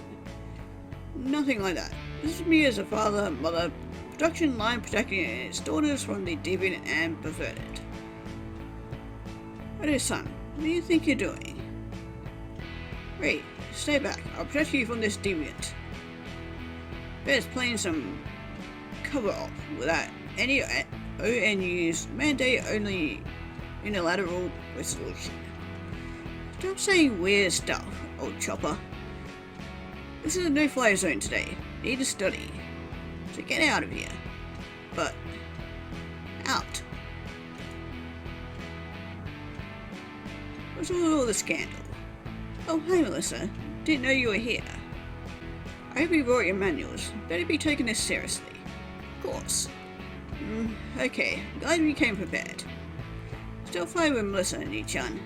Nothing like that. This is me as a father, mother, production line protecting its daughters from the deviant and perverted. What is son? What do you think you're doing? Wait, stay back. I'll protect you from this deviant. Bet's playing some cover-up without any ONU's mandate only unilateral resolution. Stop saying weird stuff, old chopper. This is a no-fly zone today. Need to study. So get out of here. But out. What's all the scandal? Oh, hi Melissa. Didn't know you were here. I hope you brought your manuals. Better be taking this seriously. Of course. Okay, glad we came prepared. Still fighting with Melissa and Nichan.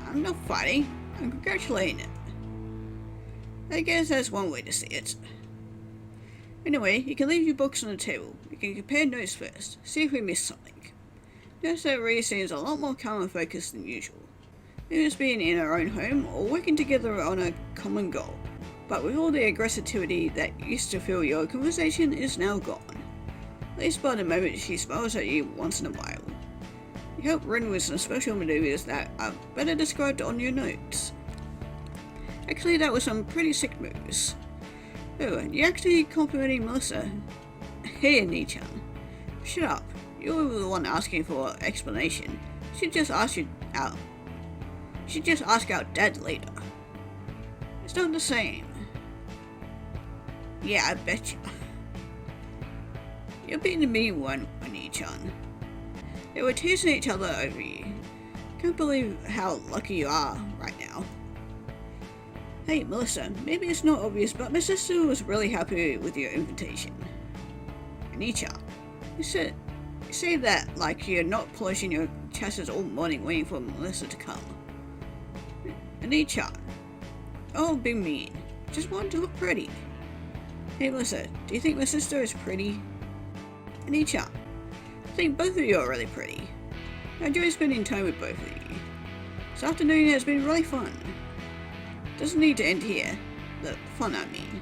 I'm not fighting. I'm congratulating it. I guess that's one way to see it. Anyway, you can leave your books on the table. We can compare notes first, see if we missed something. Notice that Rhea seems a lot more calm and focused than usual. Maybe it's being in our own home or working together on a common goal. But with all the aggressivity that used to fill your conversation is now gone. At least by the moment she smiles at you once in a while. You help Rin with some special maneuvers that are better described on your notes. Actually, that was some pretty sick moves. Oh, and you're actually complimenting Melissa. Hey, Nichan. Shut up. You're the one asking for explanation. Should just ask out Dad later. It's not the same. Yeah, I betcha. You're being the mean one, Nichan. They were teasing each other over you. Can't believe how lucky you are right now. Hey, Melissa, maybe it's not obvious, but my sister was really happy with your invitation. Nichan, you say that like you're not polishing your chassis all morning waiting for Melissa to come. Nichan, oh, be mean. Just wanted to look pretty. Hey, Melissa, do you think my sister is pretty? Nichan, I think both of you are really pretty. I enjoy spending time with both of you. This afternoon has been really fun. Doesn't need to end here. The fun, I mean.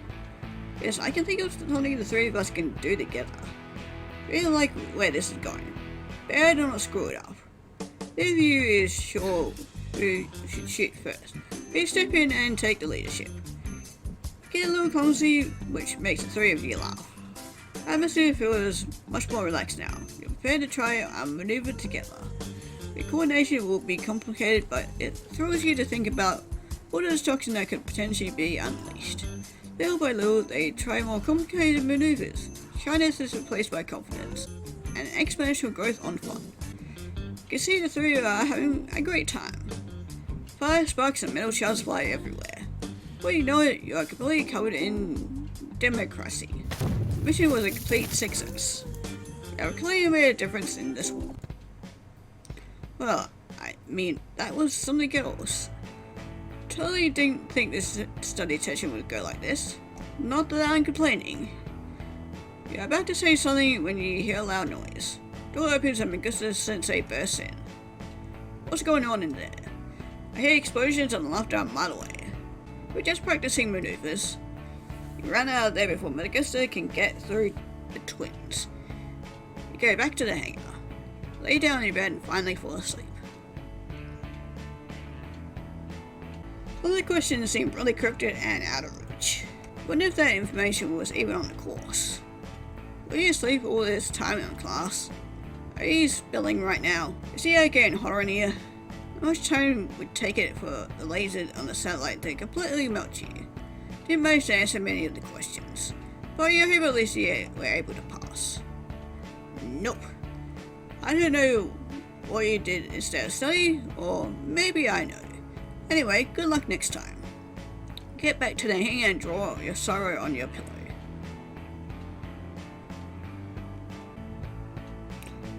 Yes, I can think of something the three of us can do together. Really like where this is going. Better do not screw it up. Neither of you is sure who should shoot first. Please step in and take the leadership. Get a little clumsy, which makes the three of you laugh. The atmosphere feels much more relaxed now. You're prepared to try a maneuver together. Your coordination will be complicated, but it thrills you to think about what a destruction that could potentially be unleashed. Little by little, they try more complicated maneuvers. Shyness is replaced by confidence, and exponential growth on fun. You can see the three of you are having a great time. Fire, sparks, and metal shards fly everywhere. Before you know it, you are completely covered in democracy. The mission was a complete success. You have clearly made a difference in this war. Well, I mean, that was something else. Totally didn't think this study session would go like this. Not that I'm complaining. You're about to say something when you hear a loud noise. Door opens and Magusta Sensei bursts in. What's going on in there? I hear explosions and laughter a mile away. We're just practicing maneuvers. You ran out of there before Magusta can get through the twins. You go back to the hangar. Lay down in your bed and finally fall asleep. All the questions seemed really cryptic and out of reach. Wonder if that information was even on the course. Were you asleep all this time in class? Are you spilling right now? Is the air getting hotter in here? How much time would take it for the lasers on the satellite to completely melt you? Didn't manage to answer many of the questions, but you hope at least you were able to pass. Nope. I don't know what you did instead of study, or maybe I know. Anyway, good luck next time. Get back to the hangar and draw your sorrow on your pillow.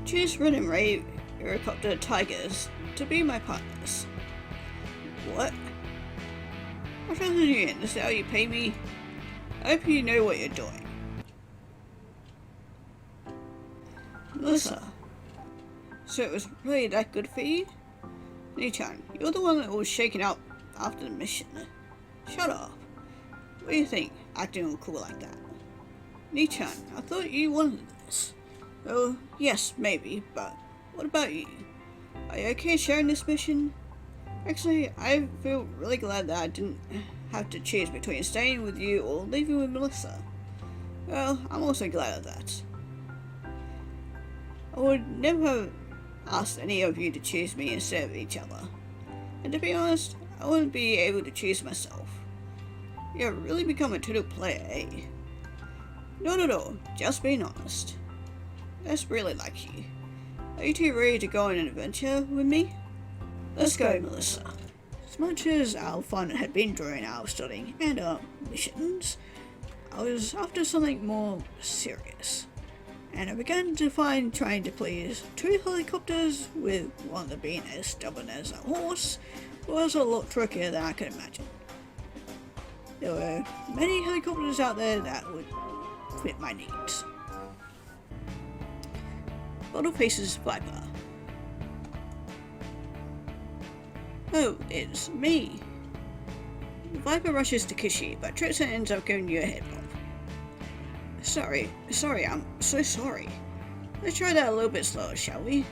Choose Rin and Ray Eurocopter Tigers to be my partners. What? What are you in? This is how you pay me? I hope you know what you're doing. Melissa. So it was really that good for you? Nichan, you're the one that was shaken up after the mission. Shut up. What do you think, acting all cool like that? Nichan, I thought you wanted this. Oh, yes, maybe, but what about you? Are you okay sharing this mission? Actually, I feel really glad that I didn't have to choose between staying with you or leaving with Melissa. Well, I'm also glad of that. I would never have asked any of you to choose me instead of each other. And to be honest, I wouldn't be able to choose myself. You've really become a total player, eh? Not at all, just being honest. That's really like you. Are you two ready to go on an adventure with me? Let's go, Melissa. As much as our fun had been during our studying and our missions, I was after something more serious. And I began to find trying to please 2 helicopters, with one of them being as stubborn as a horse, was a lot trickier than I could imagine. There were many helicopters out there that would fit my needs. Bottle faces Viper. Oh, it's me. Viper rushes to kiss you, but trips and ends up giving you a head bob. Sorry, I'm so sorry. Let's try that a little bit slower, shall we?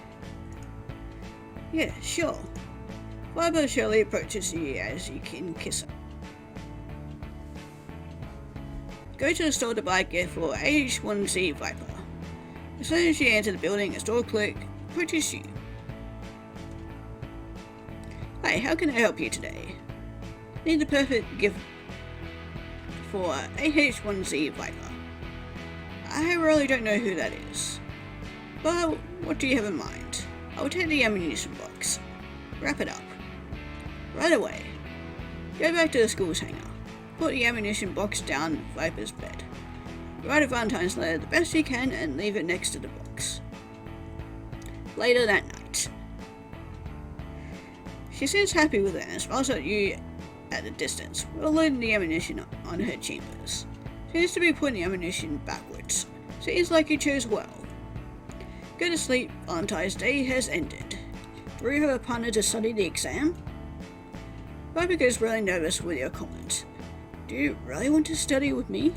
Yeah, sure. Viper surely approaches you as you can kiss her. Go to the store to buy a gift for AH-1Z Viper. As soon as you enter the building, a store clerk approaches you. Hi, how can I help you today? Need the perfect gift for AH-1Z Viper. I really don't know who that is. But what do you have in mind? I will take the ammunition box. Wrap it up. Right away. Go back to the school's hangar. Put the ammunition box down Viper's bed. Write a Valentine's letter the best you can and leave it next to the box. Later that night. She seems happy with it and smiles at you at a distance, while loading the ammunition on her chambers. Seems to be putting the ammunition backwards. Seems like you chose well. Go to sleep, Valentine's Day has ended. Do you have a partner to study the exam? Viper gets really nervous with your comment. Do you really want to study with me?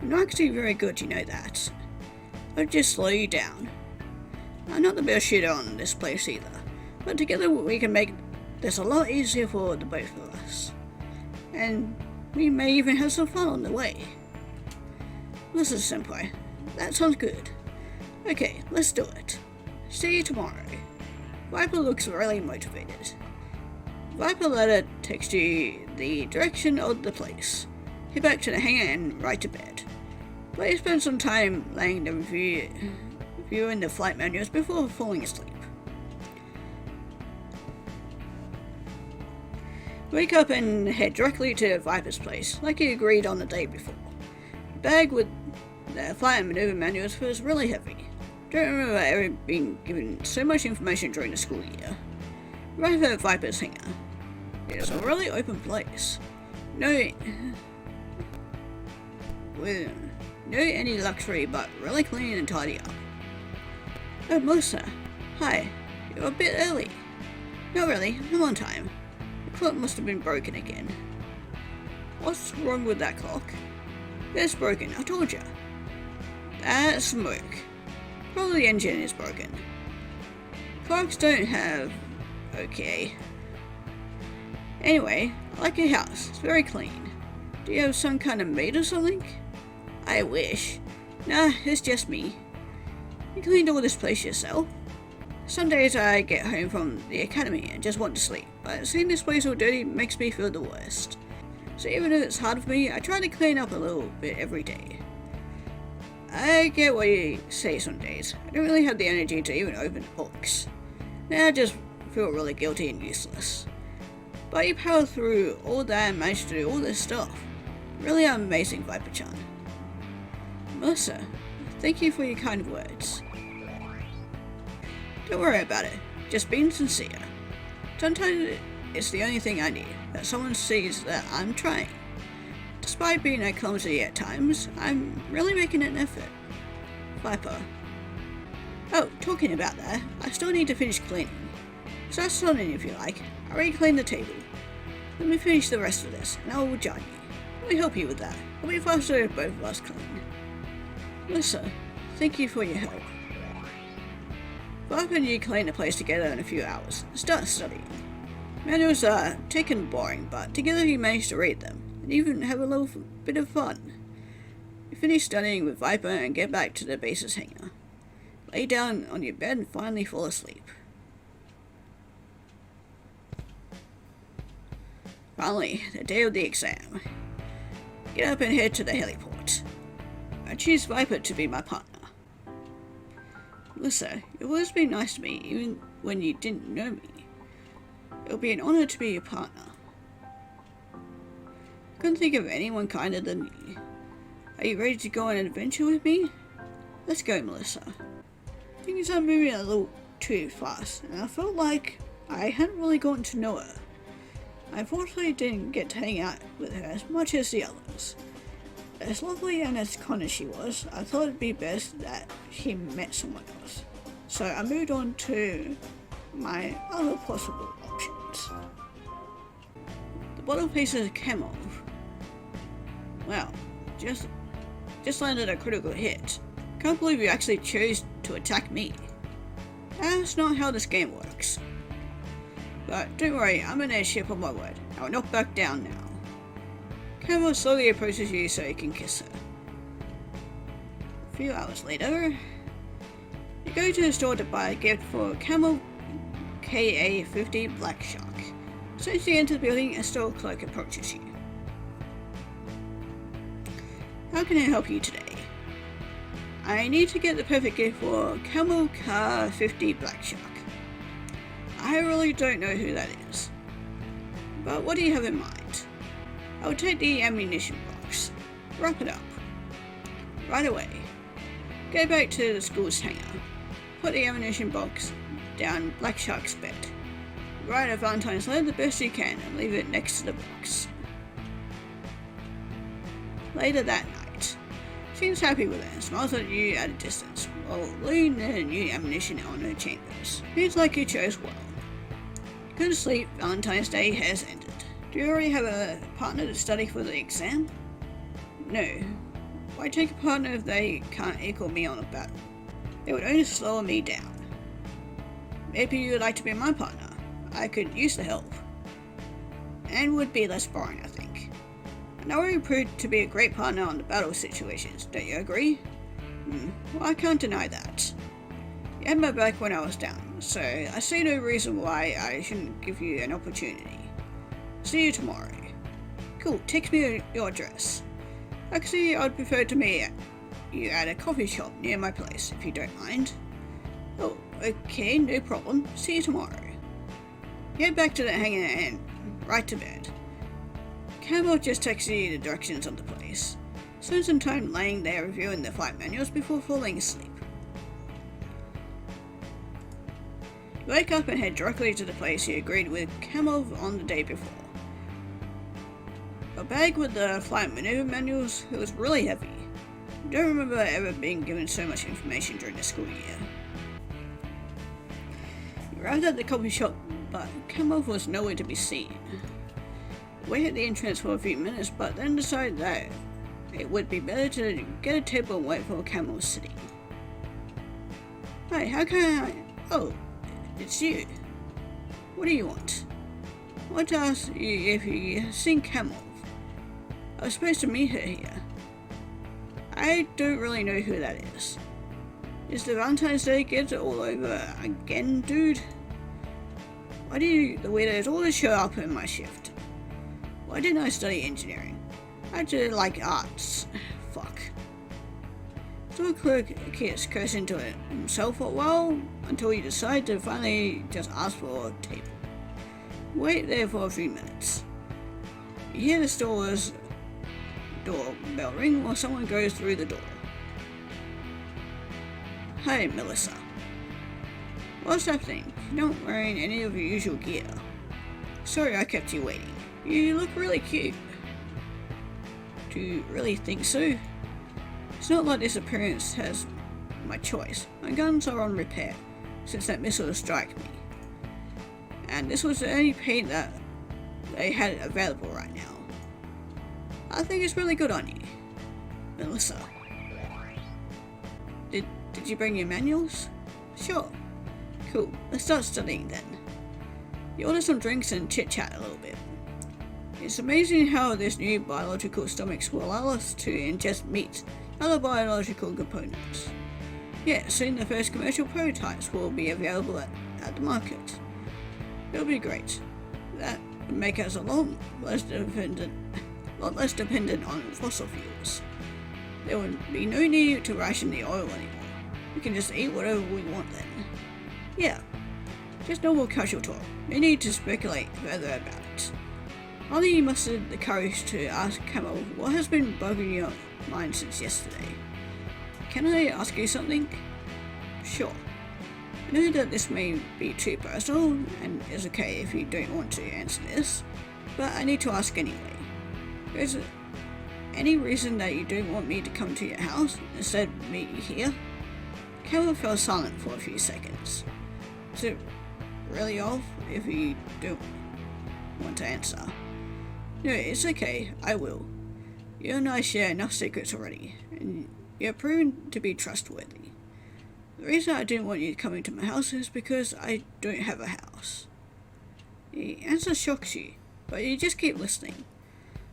I'm not actually very good, you know that. I'll just slow you down. I'm not the best shooter on this place either, but together we can make this a lot easier for the both of us. And we may even have some fun on the way. Listen, Senpai, that sounds good. Okay, let's do it. See you tomorrow. Viper looks really motivated. Viper later takes you the direction of the place. Head back to the hangar and right to bed. Please spend some time laying the reviewing the flight manuals before falling asleep. Wake up and head directly to Viper's place, like you agreed on the day before. The bag with the flight and maneuver manuals feels really heavy. Don't remember ever being given so much information during the school year. Arrive at Viper's hangar. It is a really open place. No any luxury, but really clean and tidy up. Oh, Melissa. Hi. You're a bit early. Not really. I'm on time. The clock must have been broken again. What's wrong with that clock? It's broken, I told ya. That's smoke. Probably the engine is broken. Clocks don't have... Okay. Anyway, I like your house. It's very clean. Do you have some kind of maid or something? I wish. Nah, it's just me. You cleaned all this place yourself? Some days I get home from the academy and just want to sleep, but seeing this place all dirty makes me feel the worst. So even if it's hard for me, I try to clean up a little bit every day. I get what you say some days. I don't really have the energy to even open books. Now I just feel really guilty and useless. But you power through all that and manage to do all this stuff. Really amazing, Viper-chan. Melissa, thank you for your kind words. Don't worry about it, just being sincere. Sometimes it's the only thing I need, that someone sees that I'm trying. Despite being clumsy at times, I'm really making an effort. Viper. Oh, talking about that, I still need to finish cleaning. Start starting if you like. I already cleaned the table. Let me finish the rest of this, and I will join you. Let me help you with that. It'll be faster if both of us clean. Melissa, thank you for your help. Viper and you clean the place together in a few hours and start studying. Manuals are thick and boring, but together you manage to read them and even have a little bit of fun. You finish studying with Viper and get back to the base's hangar. lay down on your bed and finally fall asleep. Finally, the day of the exam. Get up and head to the heliport. I choose Viper to be my partner. Melissa, you've always been nice to me, even when you didn't know me. It'll be an honor to be your partner. Couldn't think of anyone kinder than you. Are you ready to go on an adventure with me? Let's go, Melissa. Things are moving a little too fast, and I felt like I hadn't really gotten to know her. I unfortunately didn't get to hang out with her as much as the others. As lovely and as kind as she was, I thought it'd be best that she met someone else. So I moved on to my other possible options. The bottle pieces came off. Wow, just landed a critical hit. Can't believe you actually chose to attack me. That's not how this game works. But don't worry, I'm an airship on my word. I will not back down now. Camo slowly approaches you so you can kiss her. A few hours later, you go to the store to buy a gift for Camo KA-50 Black Shark. So as you enter the building, a store clerk approaches you. How can I help you today? I need to get the perfect gift for Camo KA-50 Black Shark. I really don't know who that is. But what do you have in mind? I will take the ammunition box. Wrap it up. Right away. Go back to the school's hangar. Put the ammunition box down Black Shark's bed. Write a Valentine's letter the best you can and leave it next to the box. Later that night, seems happy with it and smiles at you at a distance while loading the new ammunition on her chambers. Seems like you chose well. Go to sleep, Valentine's Day has ended. Do you already have a partner to study for the exam? No. Why take a partner if they can't equal me on a battle? They would only slow me down. Maybe you would like to be my partner. I could use the help. And would be less boring, I think. And I already proved to be a great partner on the battle situations, don't you agree? Well, I can't deny that. You had my back when I was down, so I see no reason why I shouldn't give you an opportunity. See you tomorrow. Cool, text me your address. Actually, I'd prefer to meet you at a coffee shop near my place, if you don't mind. Oh, okay, no problem. See you tomorrow. Get back to the hangar and right to bed. Camo just texted you the directions of the place. Spend some time laying there reviewing the flight manuals before falling asleep. You wake up and head directly to the place you agreed with Camo on the day before. A bag with the flight maneuver manuals, it was really heavy. I don't remember ever being given so much information during the school year. You arrived at the coffee shop, but Camo was nowhere to be seen. Waited at the entrance for a few minutes, but then decided that it would be better to get a table and wait for Camo sitting. Hey, how can I... Oh, it's you. What do you want? I want to ask you if you've seen Camo. I was supposed to meet her here. I don't really know who that is. Is the Valentine's Day gift all over again, dude? Why do the weirdos always show up in my shift? Why didn't I study engineering? I did like arts. Fuck. Store clerk keeps cursing to himself for a while until you decide to finally just ask for a table. Wait there for a few minutes. You hear the store's doorbell ring or someone goes through the door. Hey, Melissa. What's happening? You're not wearing any of your usual gear. Sorry I kept you waiting. You look really cute. Do you really think so? It's not like this appearance has my choice. My guns are on repair since that missile struck me. And this was the only paint that they had available right now. I think it's really good on you, Melissa. Did you bring your manuals? Sure. Cool, let's start studying then. You order some drinks and chit-chat a little bit. It's amazing how this new biological stomachs will allow us to ingest meat and other biological components. Yeah, soon the first commercial prototypes will be available at the market. It'll be great. That would make us a lot less dependent on fossil fuels. There would be no need to ration the oil anymore. We can just eat whatever we want then. Yeah, just normal casual talk. No need to speculate further about it. Finally, you mustered the courage to ask Camel what has been bugging your mind since yesterday. Can I ask you something? Sure. I know that this may be too personal, and it's okay if you don't want to answer this, but I need to ask anyway. Is there any reason that you don't want me to come to your house instead of meet you here? Camel fell silent for a few seconds. Is it really off if you don't want to answer? No, it's okay, I will. You and I share enough secrets already, and you're proven to be trustworthy. The reason I didn't want you coming to my house is because I don't have a house. The answer shocks you, but you just keep listening.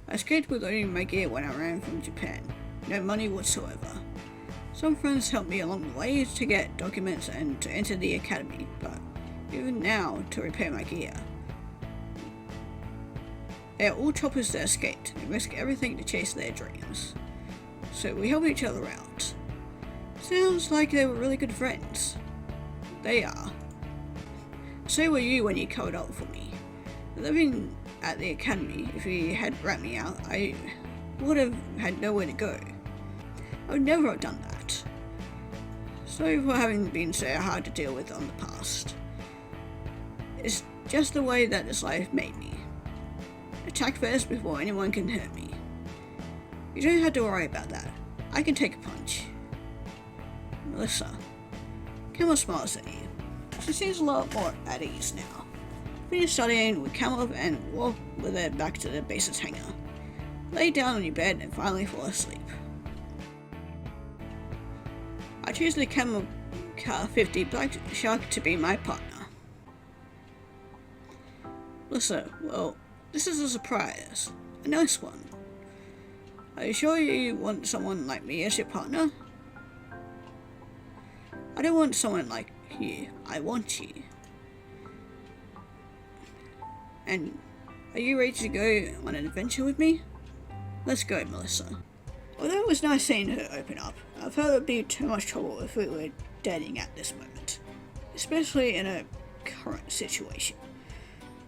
I escaped with only my gear when I ran from Japan. No money whatsoever. Some friends helped me along the way to get documents and to enter the academy, but even now to repair my gear. They are all choppers that escaped and risk everything to chase their dreams. So we help each other out. Sounds like they were really good friends. They are. So were you when you covered up for me. Living at the academy, if you had rat me out, I would have had nowhere to go. I would never have done that. Sorry for having been so hard to deal with on the past. It's just the way that this life made me. Attack first before anyone can hurt me. You don't have to worry about that. I can take a punch. Melissa. Camel smiles at you. She seems a lot more at ease now. Finish studying with Camel and walk with her back to the base's hangar. Lay down on your bed and finally fall asleep. I choose the Camel Car 50 Black Shark to be my partner. Melissa, well, this is a surprise. A nice one. Are you sure you want someone like me as your partner? I don't want someone like you. I want you. And are you ready to go on an adventure with me? Let's go, Melissa. Although it was nice seeing her open up, I felt it would be too much trouble if we were dating at this moment. Especially in her current situation.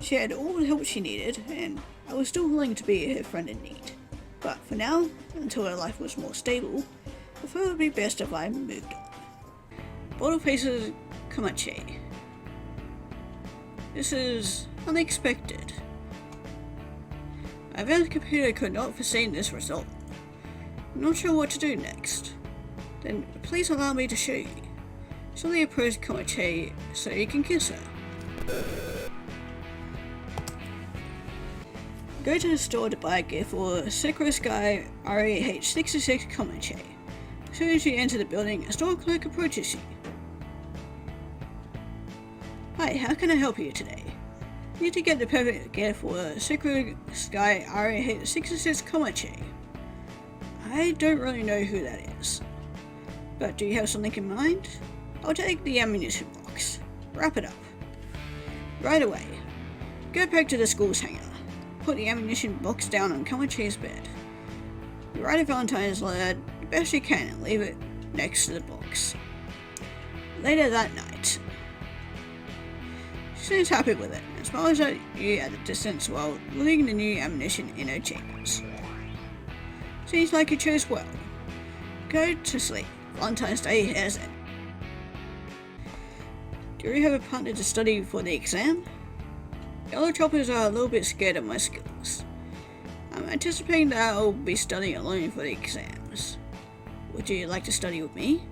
She had all the help she needed, and I was still willing to be her friend in need. But for now, until her life was more stable, I thought it would be best if I moved on. Bottle faces Komachi. This is unexpected. My advanced computer could not foresee this result. I'm not sure what to do next. Then please allow me to show you. Slowly approach Komachi so you can kiss her. Go to the store to buy a gift for Sakura Sky REH66 Komachi. As soon as you enter the building, a store clerk approaches you. Hi, how can I help you today? You need to get the perfect gift for Sakura Sky REH66 Komachi. I don't really know who that is. But do you have something in mind? I'll take the ammunition box. Wrap it up. Right away. Go back to the school's hangar. Put the ammunition box down on Komachi's bed. You write a Valentine's letter the best you can and leave it next to the box. Later that night, she seems happy with it and smiles at you at a distance while loading the new ammunition in her chambers. Seems like you chose well. Go to sleep. Valentine's Day has ended. Do you have a partner to study for the exam? The other choppers are a little bit scared of my skills. I'm anticipating that I'll be studying alone for the exams. Would you like to study with me?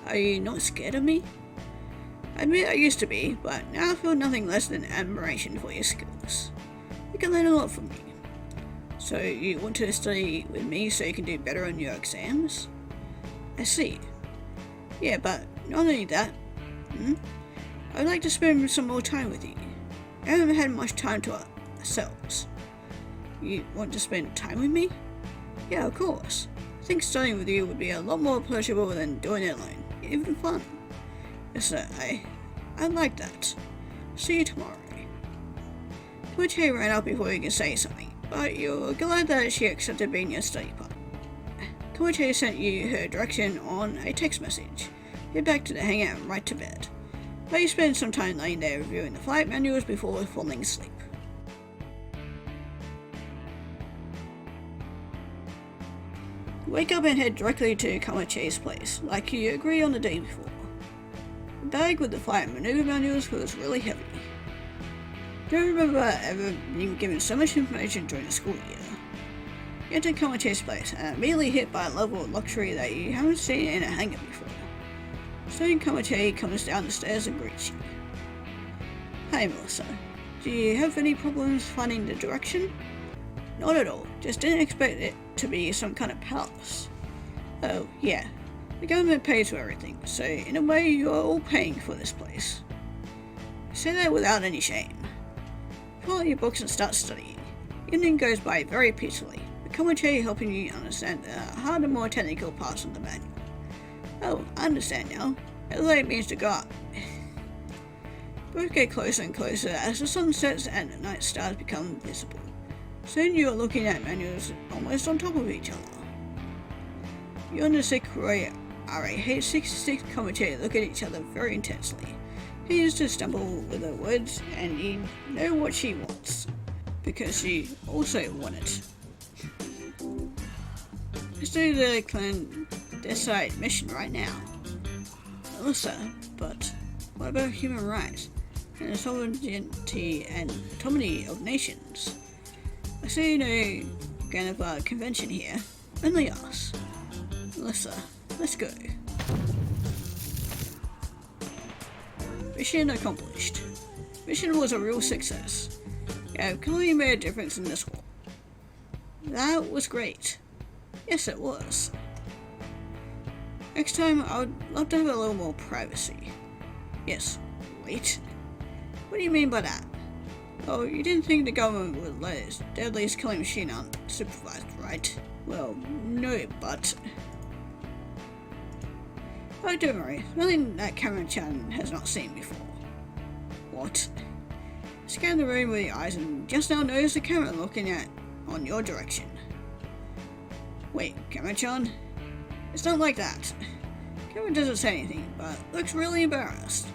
Are you not scared of me? I admit I used to be, but now I feel nothing less than admiration for your skills. You can learn a lot from me. So you want to study with me so you can do better on your exams? I see. Yeah, but not only that. I'd like to spend some more time with you. I haven't had much time to ourselves. You want to spend time with me? Yeah, of course. I think studying with you would be a lot more pleasurable than doing it alone. even fun. Yes, sir, I like that. See you tomorrow. Koichi ran up before you could say something, but you're glad that she accepted being your study partner. Koichi sent you her direction on a text message. Head back to the hangout and right to bed. But you spend some time laying there reviewing the flight manuals before falling asleep. Wake up and head directly to Koichi's place, like you agreed on the day before. The bag with the flight maneuver manuals was really heavy. Don't remember ever being given so much information during the school year. You enter Koichi's place and immediately hit by a level of luxury that you haven't seen in a hangar before. Soon Koichi comes down the stairs and greets you. Hey Melissa, do you have any problems finding the direction? Not at all, just didn't expect it to be some kind of palace. Oh yeah, the government pays for everything, so in a way you are all paying for this place. You say that without any shame. Pull out your books and start studying. Evening goes by very peacefully, with Koichi helping you understand the harder, more technical parts of the manual. Oh, I understand now. Elevate means to go up. Both get closer and closer as the sun sets and the night stars become visible. Soon you are looking at manuals almost on top of each other. You and the Seikuro RA-H66 Koichi look at each other very intensely. He used to stumble with her words, and you know what she wants, because she also wants it. Let's do the clandestine mission right now. Melissa, but what about human rights and the sovereignty and autonomy of nations? I see no kind of convention here, only us. Melissa, let's go. Mission accomplished. Mission was a real success. You have clearly made a difference in this war. That was great. Yes, it was. Next time, I would love to have a little more privacy. Yes, wait. What do you mean by that? Oh, you didn't think the government would let its deadliest killing machine unsupervised, right? Well, no, but... Oh, don't worry, nothing that Cameron-chan has not seen before. What? Scan the room with your eyes and just now notice the camera looking on your direction. Wait, Cameron-chan? It's not like that. Cameron doesn't say anything, but looks really embarrassed.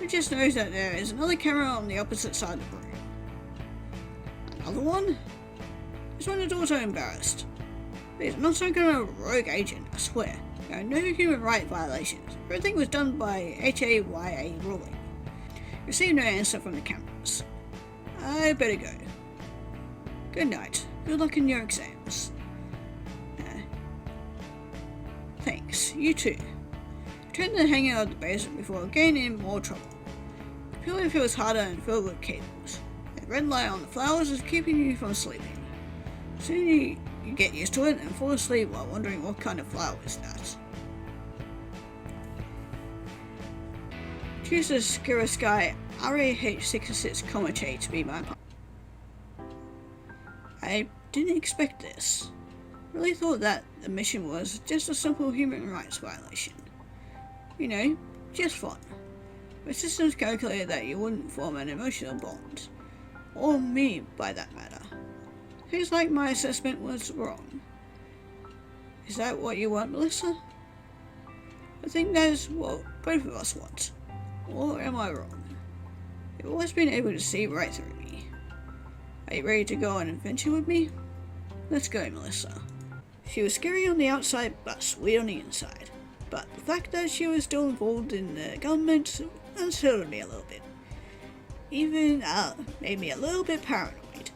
He just knows that there is another camera on the opposite side of the room. Another one? This one is also embarrassed. Please, I'm not some kind of rogue agent, I swear. There are no human rights violations. Everything was done by HAYA ruling. Received no answer from the cameras. I better go. Good night. Good luck in your exams. Thanks. You too. Return to the hangout at the basement before getting in more trouble. The pillow feels harder and filled with cables. The red light on the flowers is keeping you from sleeping. Soon you get used to it and fall asleep while wondering what kind of flower is that. Choose the Skirisky RA-H66 Koichi to be my partner. I didn't expect this. Really thought that the mission was just a simple human rights violation. You know, just fun. The systems calculated that you wouldn't form an emotional bond. Or me, by that matter. Feels like my assessment was wrong. Is that what you want, Melissa? I think that is what both of us want. Or am I wrong? You've always been able to see right through me. Are you ready to go on an adventure with me? Let's go, Melissa. She was scary on the outside, but sweet on the inside. But the fact that she was still involved in the government unsettled me a little bit. Even made me a little bit paranoid.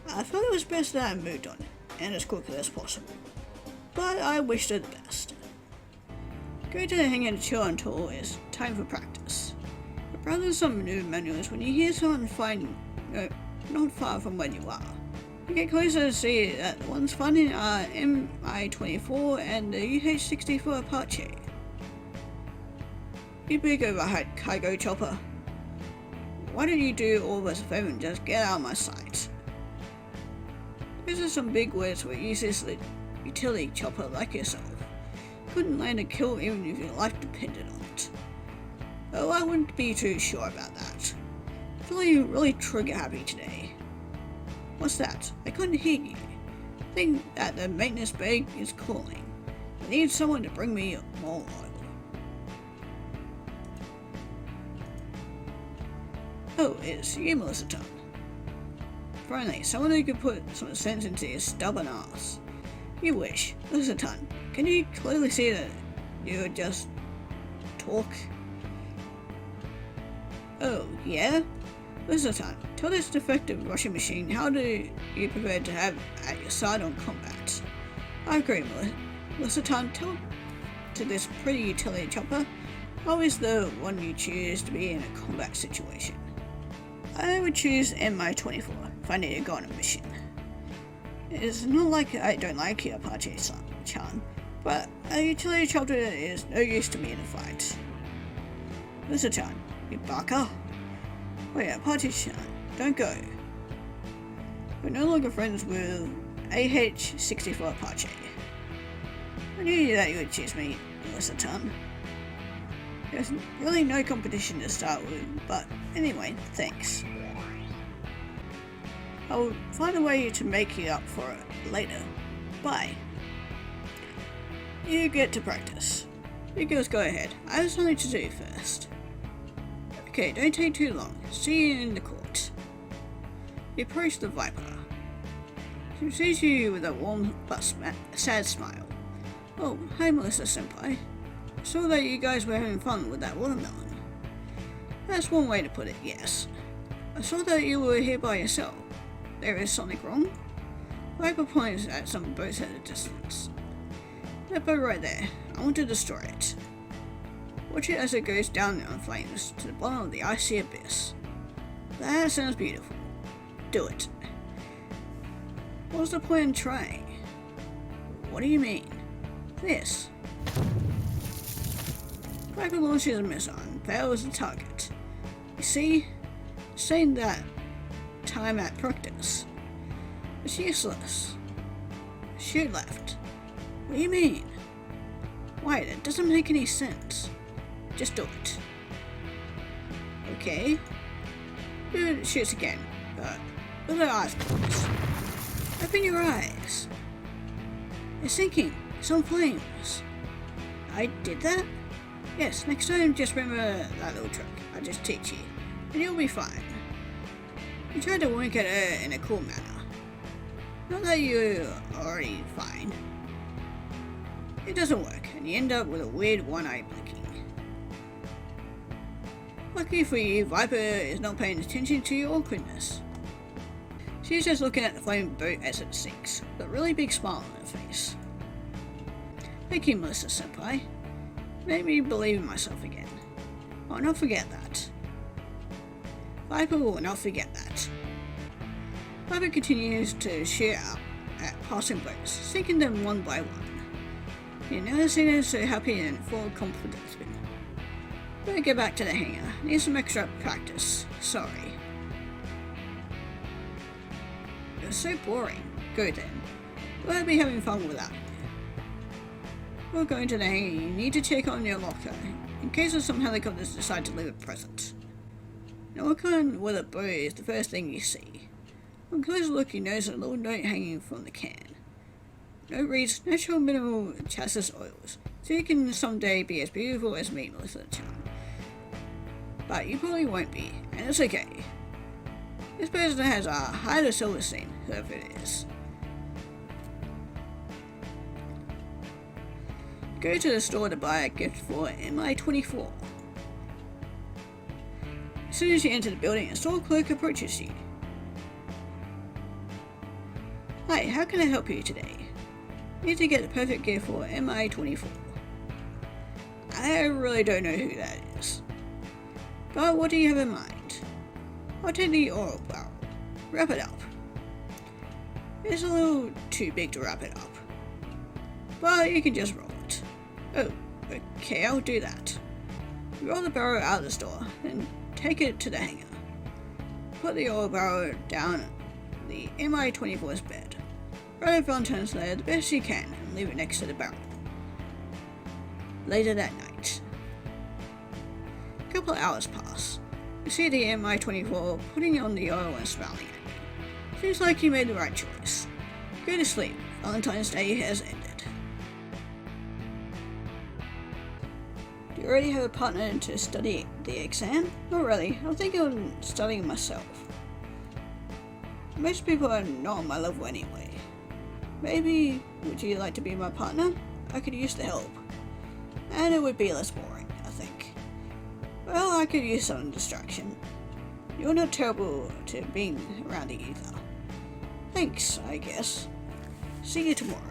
I felt it was best that I moved on, and as quickly as possible. But I wished her the best. Going to the hangout to chill until it's time for practice. Browse some new manuals when you hear someone not far from where you are. You get closer to see that the ones finding are Mi-24 and the UH-64 Apache. You big overhead cargo chopper. Why don't you do all of us a favor and just get out of my sight? Those are some big words for a useless utility chopper like yourself. couldn't land a kill even if your life depended on it. Oh, I wouldn't be too sure about that. Feeling really trigger happy today. What's that? I couldn't hear you. I think that the maintenance bay is calling. I need someone to bring me more oil. Oh, it's you, Melissa Tom. Finally, someone who could put some sense into your stubborn ass. You wish. Melissa Tom, can you clearly see that you just talk? Oh, yeah? Melissa Tom, tell this defective washing machine how do you prefer to have at your side on combat. I agree, Melissa Tom, tell to this pretty utility chopper how is the one you choose to be in a combat situation. I would choose MI-24 if I need to go on a mission. It's not like I don't like your Apache-chan, but a utility chopper is no use to me in a fight. Melissa-chan, you baka? Wait, Apache-chan, don't go. We're no longer friends with AH-64 Apache. I knew that you would choose me, Melissa-chan. There's really no competition to start with, but anyway, thanks. I'll find a way to make you up for it later. Bye. You get to practice. You girls go ahead. I have something to do first. Okay, don't take too long. See you in the court. You approach the Viper. She sees you with a warm but sad smile. Oh, hi Melissa-senpai. I saw that you guys were having fun with that watermelon. That's one way to put it, yes. I saw that you were here by yourself. There is something wrong? Viper points at some boats at a distance. That boat right there. I want to destroy it. Watch it as it goes down in flames to the bottom of the icy abyss. That sounds beautiful. Do it. What's the point in trying? What do you mean? This. Viper launches a missile and fails the target. You see? Saying that time at practice. It's useless. Shoot left. What do you mean? Wait, it doesn't make any sense. Just do it. Okay. Dude shoots again, but with her eyes closed. Open your eyes. It's sinking. It's on flames. I did that? Yes, next time just remember that little trick I just teach you, and you'll be fine. You tried to wink at her in a cool manner. Not that you're already fine. It doesn't work, and you end up with a weird one-eye blinking. Lucky for you, Viper is not paying attention to your awkwardness. She's just looking at the flaming boat as it sinks, with a really big smile on her face. Thank you, Melissa-senpai. Made me believe in myself again. I'll not forget that. Viper will not forget that. Viper continues to shoot out at passing boats, sinking them one by one. You've never seen her so happy and full of confidence. Better get back to the hangar. Need some extra practice. Sorry. You're so boring. Go then. We'll be having fun without you. Before going to the hangar, you need to check on your locker, in case of some helicopters decide to leave a present. Now look on where the boat is the first thing you see. On closer look you notice a little note hanging from the can. Note reads, natural mineral chassis oils, so you can someday be as beautiful as me, Melissa-chan. But you probably won't be, and it's okay. This person has a higher self-esteem, whoever it is. Go to the store to buy a gift for MI-24. As soon as you enter the building, a store clerk approaches you. Hi, how can I help you today? Need to get the perfect gift for MI-24. I really don't know who that is. But what do you have in mind? I'll take the oil barrel. Wrap it up. It's a little too big to wrap it up. But you can just roll it. Oh, okay, I'll do that. Roll the barrel out of the store, and take it to the hangar. Put the oil barrel down the MI-24's bed. Write a Valentine's letter the best you can, and leave it next to the barrel. Later that night. A couple of hours pass. You see the MI-24 putting on the oil and smiling at you. Seems like you made the right choice. Go to sleep. Valentine's Day has ended. Do you already have a partner to study the exam? Not really. I'm thinking of studying myself. Most people are not on my level anyway. Maybe, would you like to be my partner? I could use the help. And it would be less boring, I think. Well, I could use some distraction. You're not terrible to being around either. Thanks, I guess. See you tomorrow.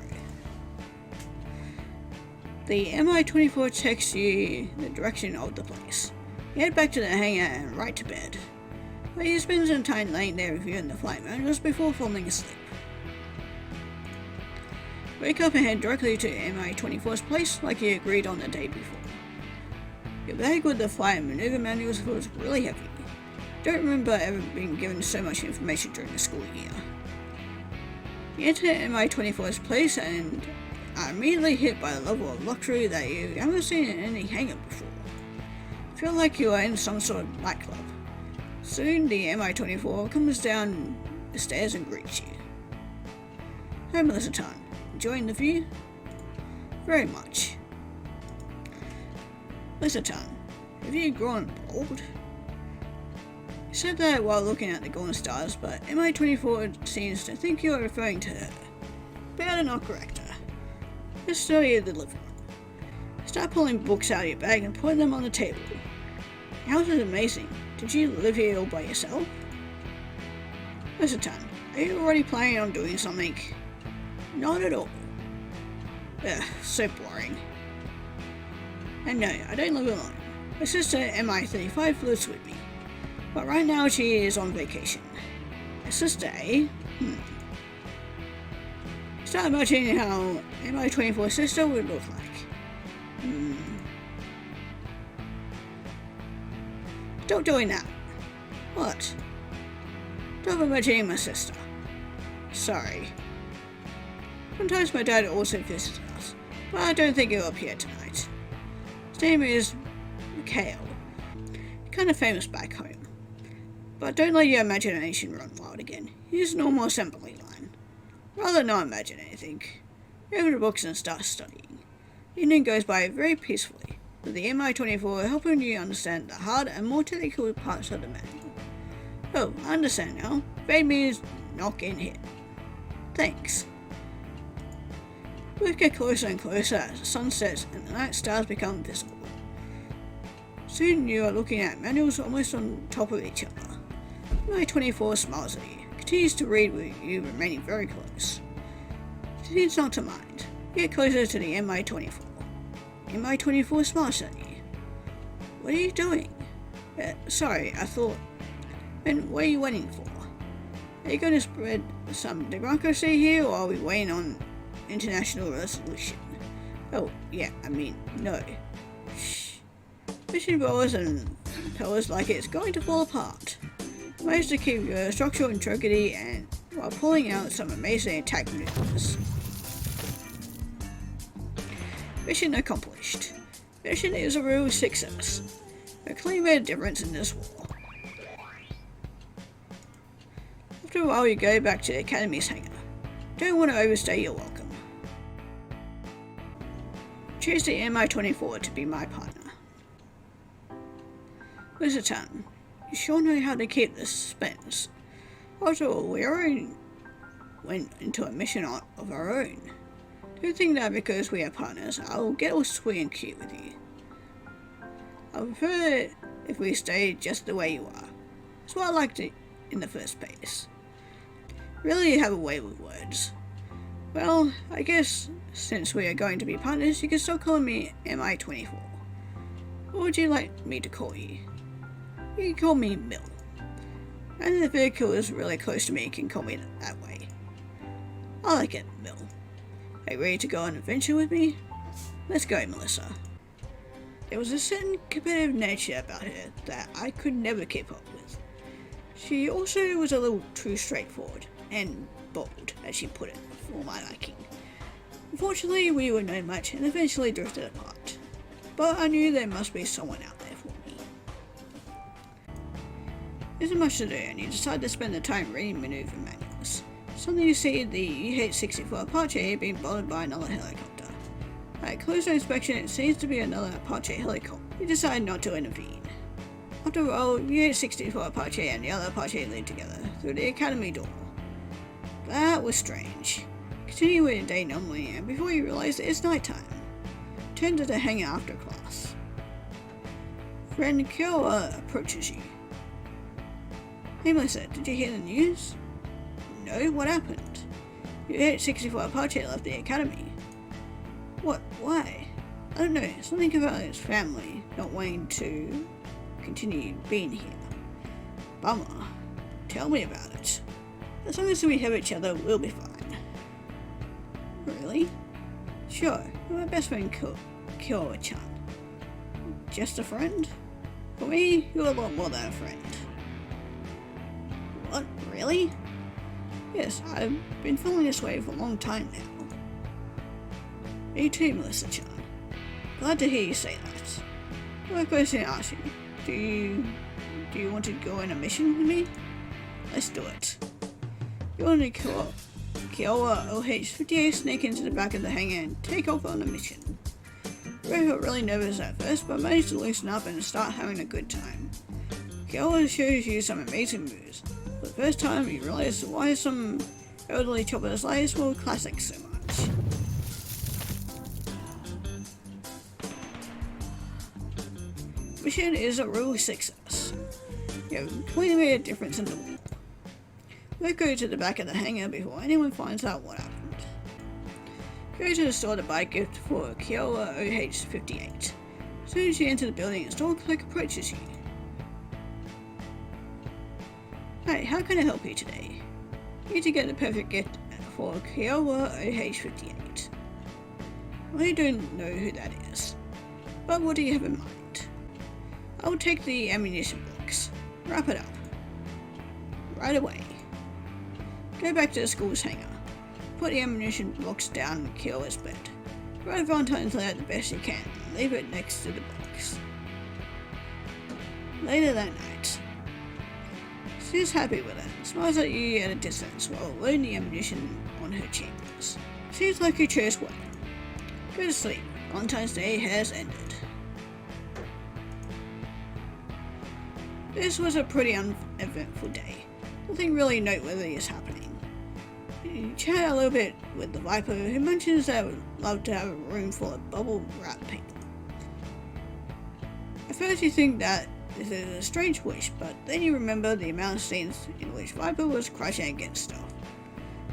The MI-24 texts you the direction of the place. You head back to the hangar and right to bed, where you spend some time laying there reviewing the flight manuals before falling asleep. Wake up and head directly to MI-24's place like you agreed on the day before. Your bag with the flight and maneuver manuals was really heavy. Don't remember ever being given so much information during the school year. You enter MI-24's place and are immediately hit by a level of luxury that you haven't seen in any hangar before. You feel like you are in some sort of nightclub. Soon the MI-24 comes down the stairs and greets you. Hi Melissa Tan, enjoying the view? Very much. Melissa Tan, have you grown bald? You said that while looking at the golden stars, but MI-24 seems to think you are referring to her. Better not correct her. Just study the living room. Start pulling books out of your bag and putting them on the table. Your house is amazing. Did you live here all by yourself? Listen, Tan, are you already planning on doing something? Not at all. Ugh, so boring. And no, I don't live alone. My sister MI-35 lives with me, but right now she is on vacation. My sister, eh? Start imagining how MI-24's sister would look like. Stop doing that. What? Stop imagining my sister. Sorry. Sometimes my dad also visits us, but I don't think he'll appear tonight. His name is Mikhail. Kind of famous back home. But don't let your imagination run wild again. Use normal assembly line. Rather not imagine anything. Open the books and start studying. Evening goes by very peacefully, with the MI-24 helping you understand the hard and more technical parts of the manual. Oh, I understand now. Fade means not getting hit. Thanks. We get closer and closer as the sun sets and the night stars become visible. Soon you are looking at manuals almost on top of each other. MI-24 smiles at you, continues to read with you remaining very close. Seems not to mind. You get closer to the MI-24. MI-24 smiles at you. What are you doing? Sorry, I thought... And what are you waiting for? Are you going to spread some democracy here, or are we waiting on international resolution? Oh, yeah, I mean, no. Shh. Mission blowers and pillars like it's going to fall apart. Managed to keep your structural integrity and while pulling out some amazing attack maneuvers. Mission accomplished. Mission is a real success. We clearly made a difference in this war. After a while you go back to the Academy's hangar. Don't want to overstay your welcome. Choose the MI-24 to be my partner. Mr. Tan, you sure know how to keep the suspense. After all, we already went into a mission of our own. Don't think that because we are partners, I'll get all sweet and cute with you. I prefer it if we stay just the way you are. That's what I liked it in the first place. Really, you have a way with words. Well, I guess since we are going to be partners, you can still call me MI-24. What would you like me to call you? You can call me Mill. And the vehicle is really close to me, you can call me that way. I like it, Mill. Are you ready to go on an adventure with me? Let's go, Melissa. There was a certain competitive nature about her that I could never keep up with. She also was a little too straightforward and bold, as she put it, for my liking. Unfortunately, we were no match and eventually drifted apart. but I knew there must be someone out there for me. There isn't much to do, and you decide to spend the time reading maneuver manuals. Suddenly you see the UH-64 Apache being boarded by another helicopter. At closer inspection, it seems to be another Apache helicopter. You decide not to intervene. After all, UH-64 Apache and the other Apache leave together through the academy door. That was strange. Continue with your day normally, and before you realize it's nighttime. Turn to the hangar after class. Friend Kyowa approaches you. Hey Melissa, did you hear the news? No, what happened? UH-64 Apache left the academy. What? Why? I don't know, something about his family not wanting to continue being here. Bummer. Tell me about it. As long as we have each other, we'll be fine. Really? Sure, you're my best friend Kyowa-chan. Just a friend? For me, you're a lot more than a friend. What? Really? Yes, I've been feeling this way for a long time now. Me too, Melissa-chan. Glad to hear you say that. I have a question to ask you. Do you want to go on a mission with me? Let's do it. You want to Kyowa OH-58 sneak into the back of the hangar and take off on a mission. We got really nervous at first, but managed to loosen up and start having a good time. Kyowa shows you some amazing moves. For the first time, you realize why some elderly choppers like this were classic so much. Mission is a real success. You have completely made a difference in the war. We'll go to the back of the hangar before anyone finds out what happened. Go to the store to buy a gift for Kyowa OH-58. As soon as you enter the building, a store clerk approaches you. Hey, how can I help you today? You need to get the perfect gift for Kyowa OH-58. I don't know who that is, but what do you have in mind? I will take the ammunition box. Wrap it up. Right away. Go back to the school's hangar. Put the ammunition box down on Kyowa's bed. Write Valentine's letter the best you can and leave it next to the box. Later that night. She's happy with it, smiles at you at a distance while loading the ammunition on her chambers. Seems like you chose well. Go to sleep. Valentine's Day has ended. This was a pretty uneventful day. Nothing really noteworthy is happening. You chat a little bit with the Viper, who mentions that would love to have a room full of bubble wrap paper. At first you think that this is a strange wish, but then you remember the amount of scenes in which Viper was crashing against stuff.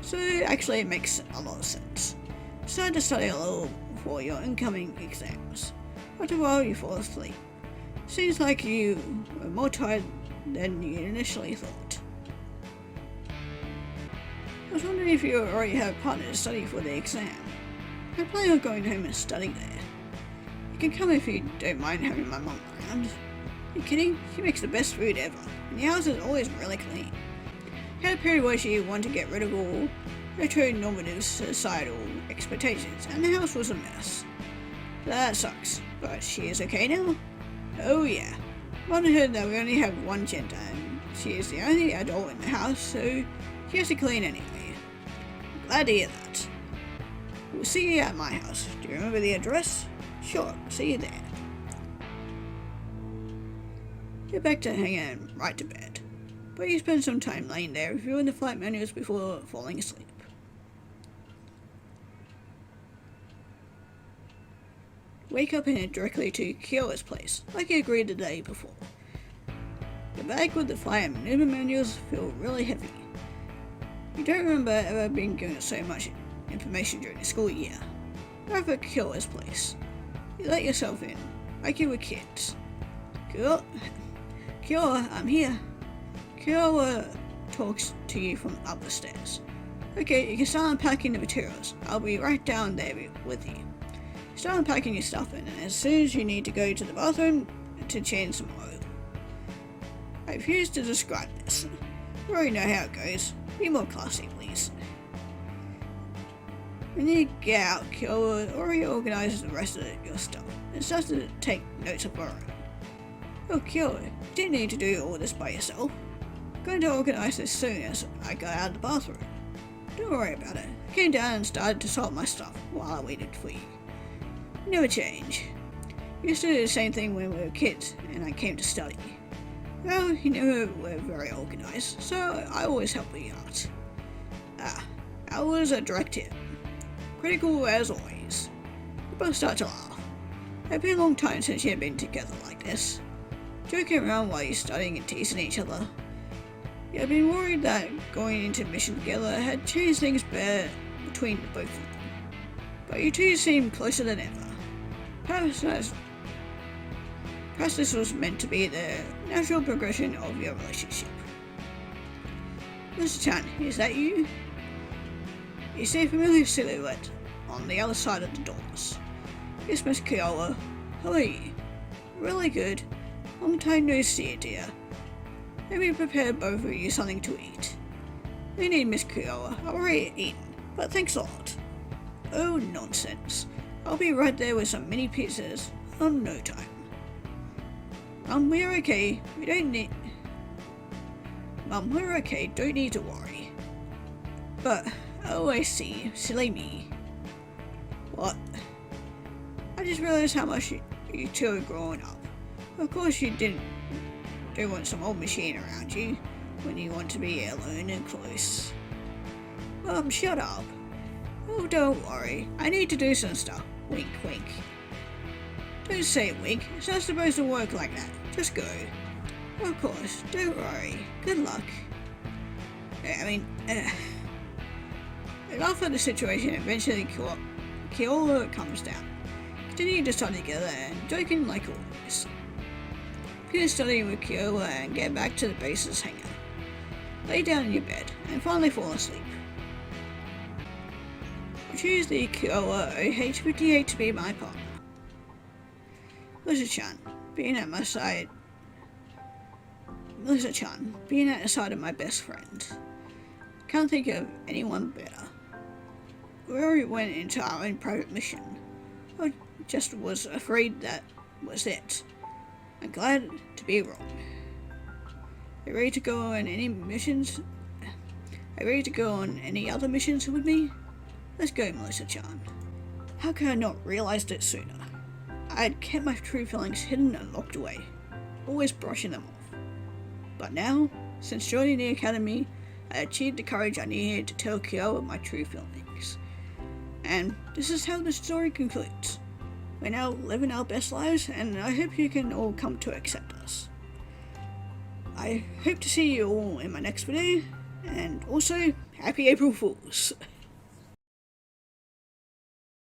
So actually it makes a lot of sense. Decide to study a little for your incoming exams. After a while you fall asleep. Seems like you were more tired than you initially thought. I was wondering if you already have a partner to study for the exam. I plan on going home and studying there. You can come if you don't mind having my mum around. Are you kidding? She makes the best food ever, and the house is always really clean. I had a period where she wanted to get rid of all heteronormative societal expectations, and the house was a mess. That sucks, but she is okay now? Oh yeah. Mom heard that we only have one gender, and she is the only adult in the house, so she has to clean anyway. Glad to hear that. We'll see you at my house. Do you remember the address? Sure, see you there. Get back to hang and right to bed, but you spend some time laying there reviewing the flight manuals before falling asleep. Wake up and head directly to Kyowa's place, like you agreed the day before. The bag with the flight and maneuver manuals feel really heavy. You don't remember ever being given so much information during the school year. Arrive at Kyowa's place. You let yourself in, like you were kids. Kyowa, I'm here. Kyowa talks to you from up the stairs. Okay, you can start unpacking the materials. I'll be right down there with you. Start unpacking your stuff and as soon as you need to go to the bathroom to change some oil. I refuse to describe this. You already know how it goes. Be more classy, please. When you get out, Kyoa already organizes the rest of your stuff and starts to take notes of her own. Oh, Kyoa, you didn't need to do all this by yourself. I'm going to organize this soon as I got out of the bathroom. Don't worry about it. I came down and started to sort my stuff while I waited for you. You never change. We used to do the same thing when we were kids and I came to study. Well, you never were very organized, so I always helped you out. That was a direct hit. Critical as always. We both start to laugh. It's been a long time since you've been together like this. Joking around while you're studying and teasing each other. You've been worried that going into mission together had changed things better between the both of them. But you two seem closer than ever. Perhaps this was meant to be the natural progression of your relationship. Mr. Chan, is that you? You see a familiar silhouette on the other side of the doors. Yes, Miss Kyoa. How are you? Really good. Long time no see, dear. Let me prepare both of you something to eat. No need, Miss Kyoa. I've already eaten, but thanks a lot. Oh, nonsense. I'll be right there with some mini pizzas in no time. We're okay. We're okay. Don't need to worry. But, oh, I see. Silly me. What? I just realized how much you two are growing up. Of course you don't want some old machine around you when you want to be alone and close. Shut up. Oh, don't worry. I need to do some stuff. Wink, wink. Don't say wink. It's not supposed to work like that. Just go. Of course. Don't worry. Good luck. After the situation, eventually Kyoa comes down. Continue to study together and joking like always. Finish studying with Kyoa and get back to the base's hangar. Lay down in your bed and finally fall asleep. I choose the Kyoa OH-58 to be my partner. Melissa-chan, being at the side of my best friend. Can't think of anyone better. We already went into our own private mission. I just was afraid that was it. I'm glad to be wrong. Are you ready to go on any missions? Are you ready to go on any other missions with me? Let's go, Melissa-chan. How could I not realized it sooner? I had kept my true feelings hidden and locked away, always brushing them off. But now, since joining the academy, I achieved the courage I needed to tell Kyoa my true feelings. And this is how the story concludes. We're now living our best lives, and I hope you can all come to accept us. I hope to see you all in my next video, and also, Happy April Fools!